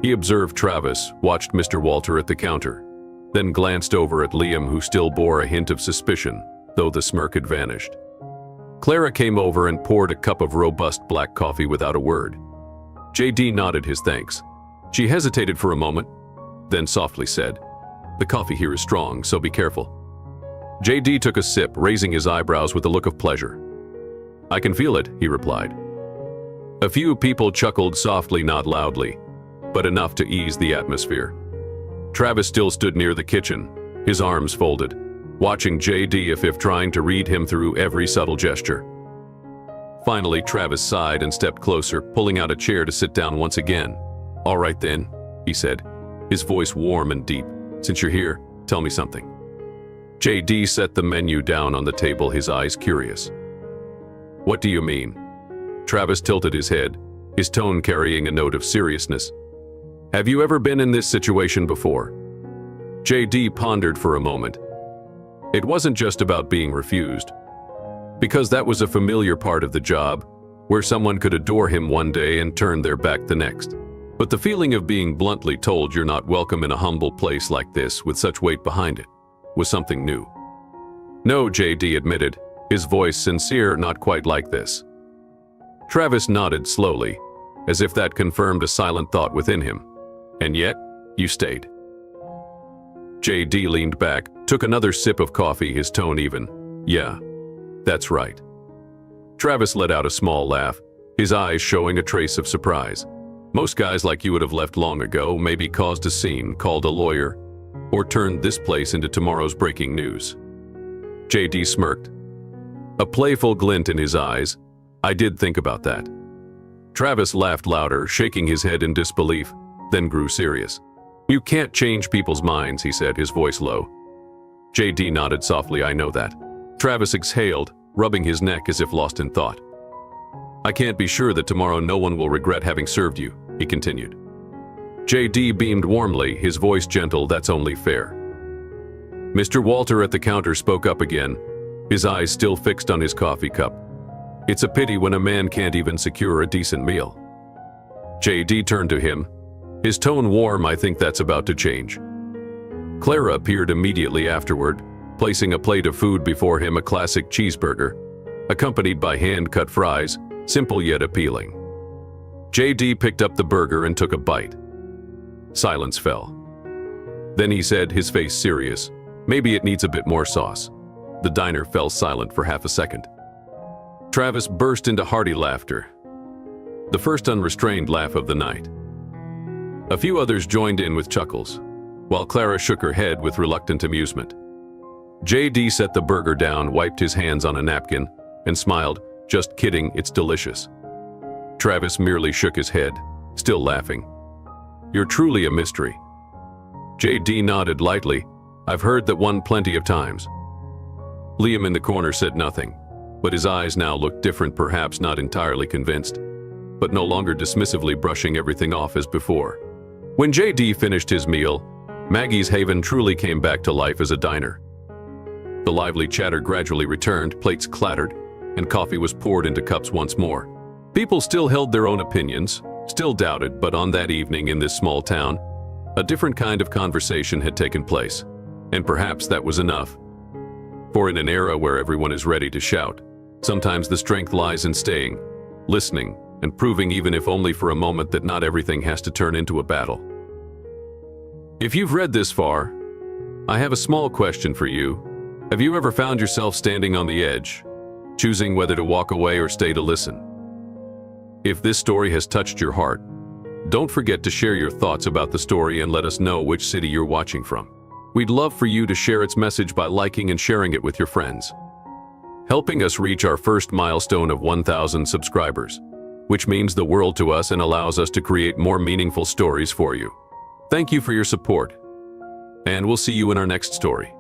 He observed Travis, watched Mr. Walter at the counter, then glanced over at Liam, who still bore a hint of suspicion, though the smirk had vanished. Clara came over and poured a cup of robust black coffee without a word. JD nodded his thanks. She hesitated for a moment, then softly said, "The coffee here is strong, so be careful." JD took a sip, raising his eyebrows with a look of pleasure. "I can feel it," he replied. A few people chuckled softly, not loudly, but enough to ease the atmosphere. Travis still stood near the kitchen, his arms folded, watching JD as if trying to read him through every subtle gesture. Finally, Travis sighed and stepped closer, pulling out a chair to sit down once again. "All right then," he said, his voice warm and deep. "Since you're here, tell me something." JD set the menu down on the table, his eyes curious. "What do you mean?" Travis tilted his head, his tone carrying a note of seriousness. "Have you ever been in this situation before?" JD pondered for a moment. It wasn't just about being refused, because that was a familiar part of the job, where someone could adore him one day and turn their back the next. But the feeling of being bluntly told you're not welcome in a humble place like this with such weight behind it was something new. "No," JD admitted, his voice sincere, "not quite like this." Travis nodded slowly, as if that confirmed a silent thought within him. "And yet, you stayed." JD leaned back, took another sip of coffee, his tone even. "Yeah, that's right." Travis let out a small laugh, his eyes showing a trace of surprise. "Most guys like you would have left long ago, maybe caused a scene, called a lawyer, or turned this place into tomorrow's breaking news." JD smirked, a playful glint in his eyes. "I did think about that." Travis laughed louder, shaking his head in disbelief, then grew serious. "You can't change people's minds," he said, his voice low. JD nodded softly. "I know that." Travis exhaled, rubbing his neck as if lost in thought. "I can't be sure that tomorrow no one will regret having served you," he continued. JD beamed warmly, his voice gentle. "That's only fair." Mr. Walter at the counter spoke up again, his eyes still fixed on his coffee cup. "It's a pity when a man can't even secure a decent meal." JD turned to him, his tone warm. "I think that's about to change." Clara appeared immediately afterward, placing a plate of food before him, a classic cheeseburger, accompanied by hand-cut fries, simple yet appealing. JD picked up the burger and took a bite. Silence fell. Then he said, his face serious, "Maybe it needs a bit more sauce." The diner fell silent for half a second. Travis burst into hearty laughter, the first unrestrained laugh of the night. A few others joined in with chuckles, while Clara shook her head with reluctant amusement. JD set the burger down, wiped his hands on a napkin, and smiled, "Just kidding, it's delicious." Travis merely shook his head, still laughing. "You're truly a mystery." JD nodded lightly. "I've heard that one plenty of times." Liam in the corner said nothing, but his eyes now looked different, perhaps not entirely convinced. but no longer dismissively brushing everything off as before. When JD finished his meal, Maggie's haven truly came back to life as a diner. The lively chatter gradually returned, plates clattered, and coffee was poured into cups once more. People still held their own opinions, still doubted, but on that evening in this small town, a different kind of conversation had taken place, and perhaps that was enough. For in an era where everyone is ready to shout, sometimes the strength lies in staying, listening, and proving, even if only for a moment, that not everything has to turn into a battle. If you've read this far, I have a small question for you. Have you ever found yourself standing on the edge, choosing whether to walk away or stay to listen? If this story has touched your heart, don't forget to share your thoughts about the story and let us know which city you're watching from. We'd love for you to share its message by liking and sharing it with your friends, helping us reach our first milestone of 1,000 subscribers, which means the world to us and allows us to create more meaningful stories for you. Thank you for your support, and we'll see you in our next story.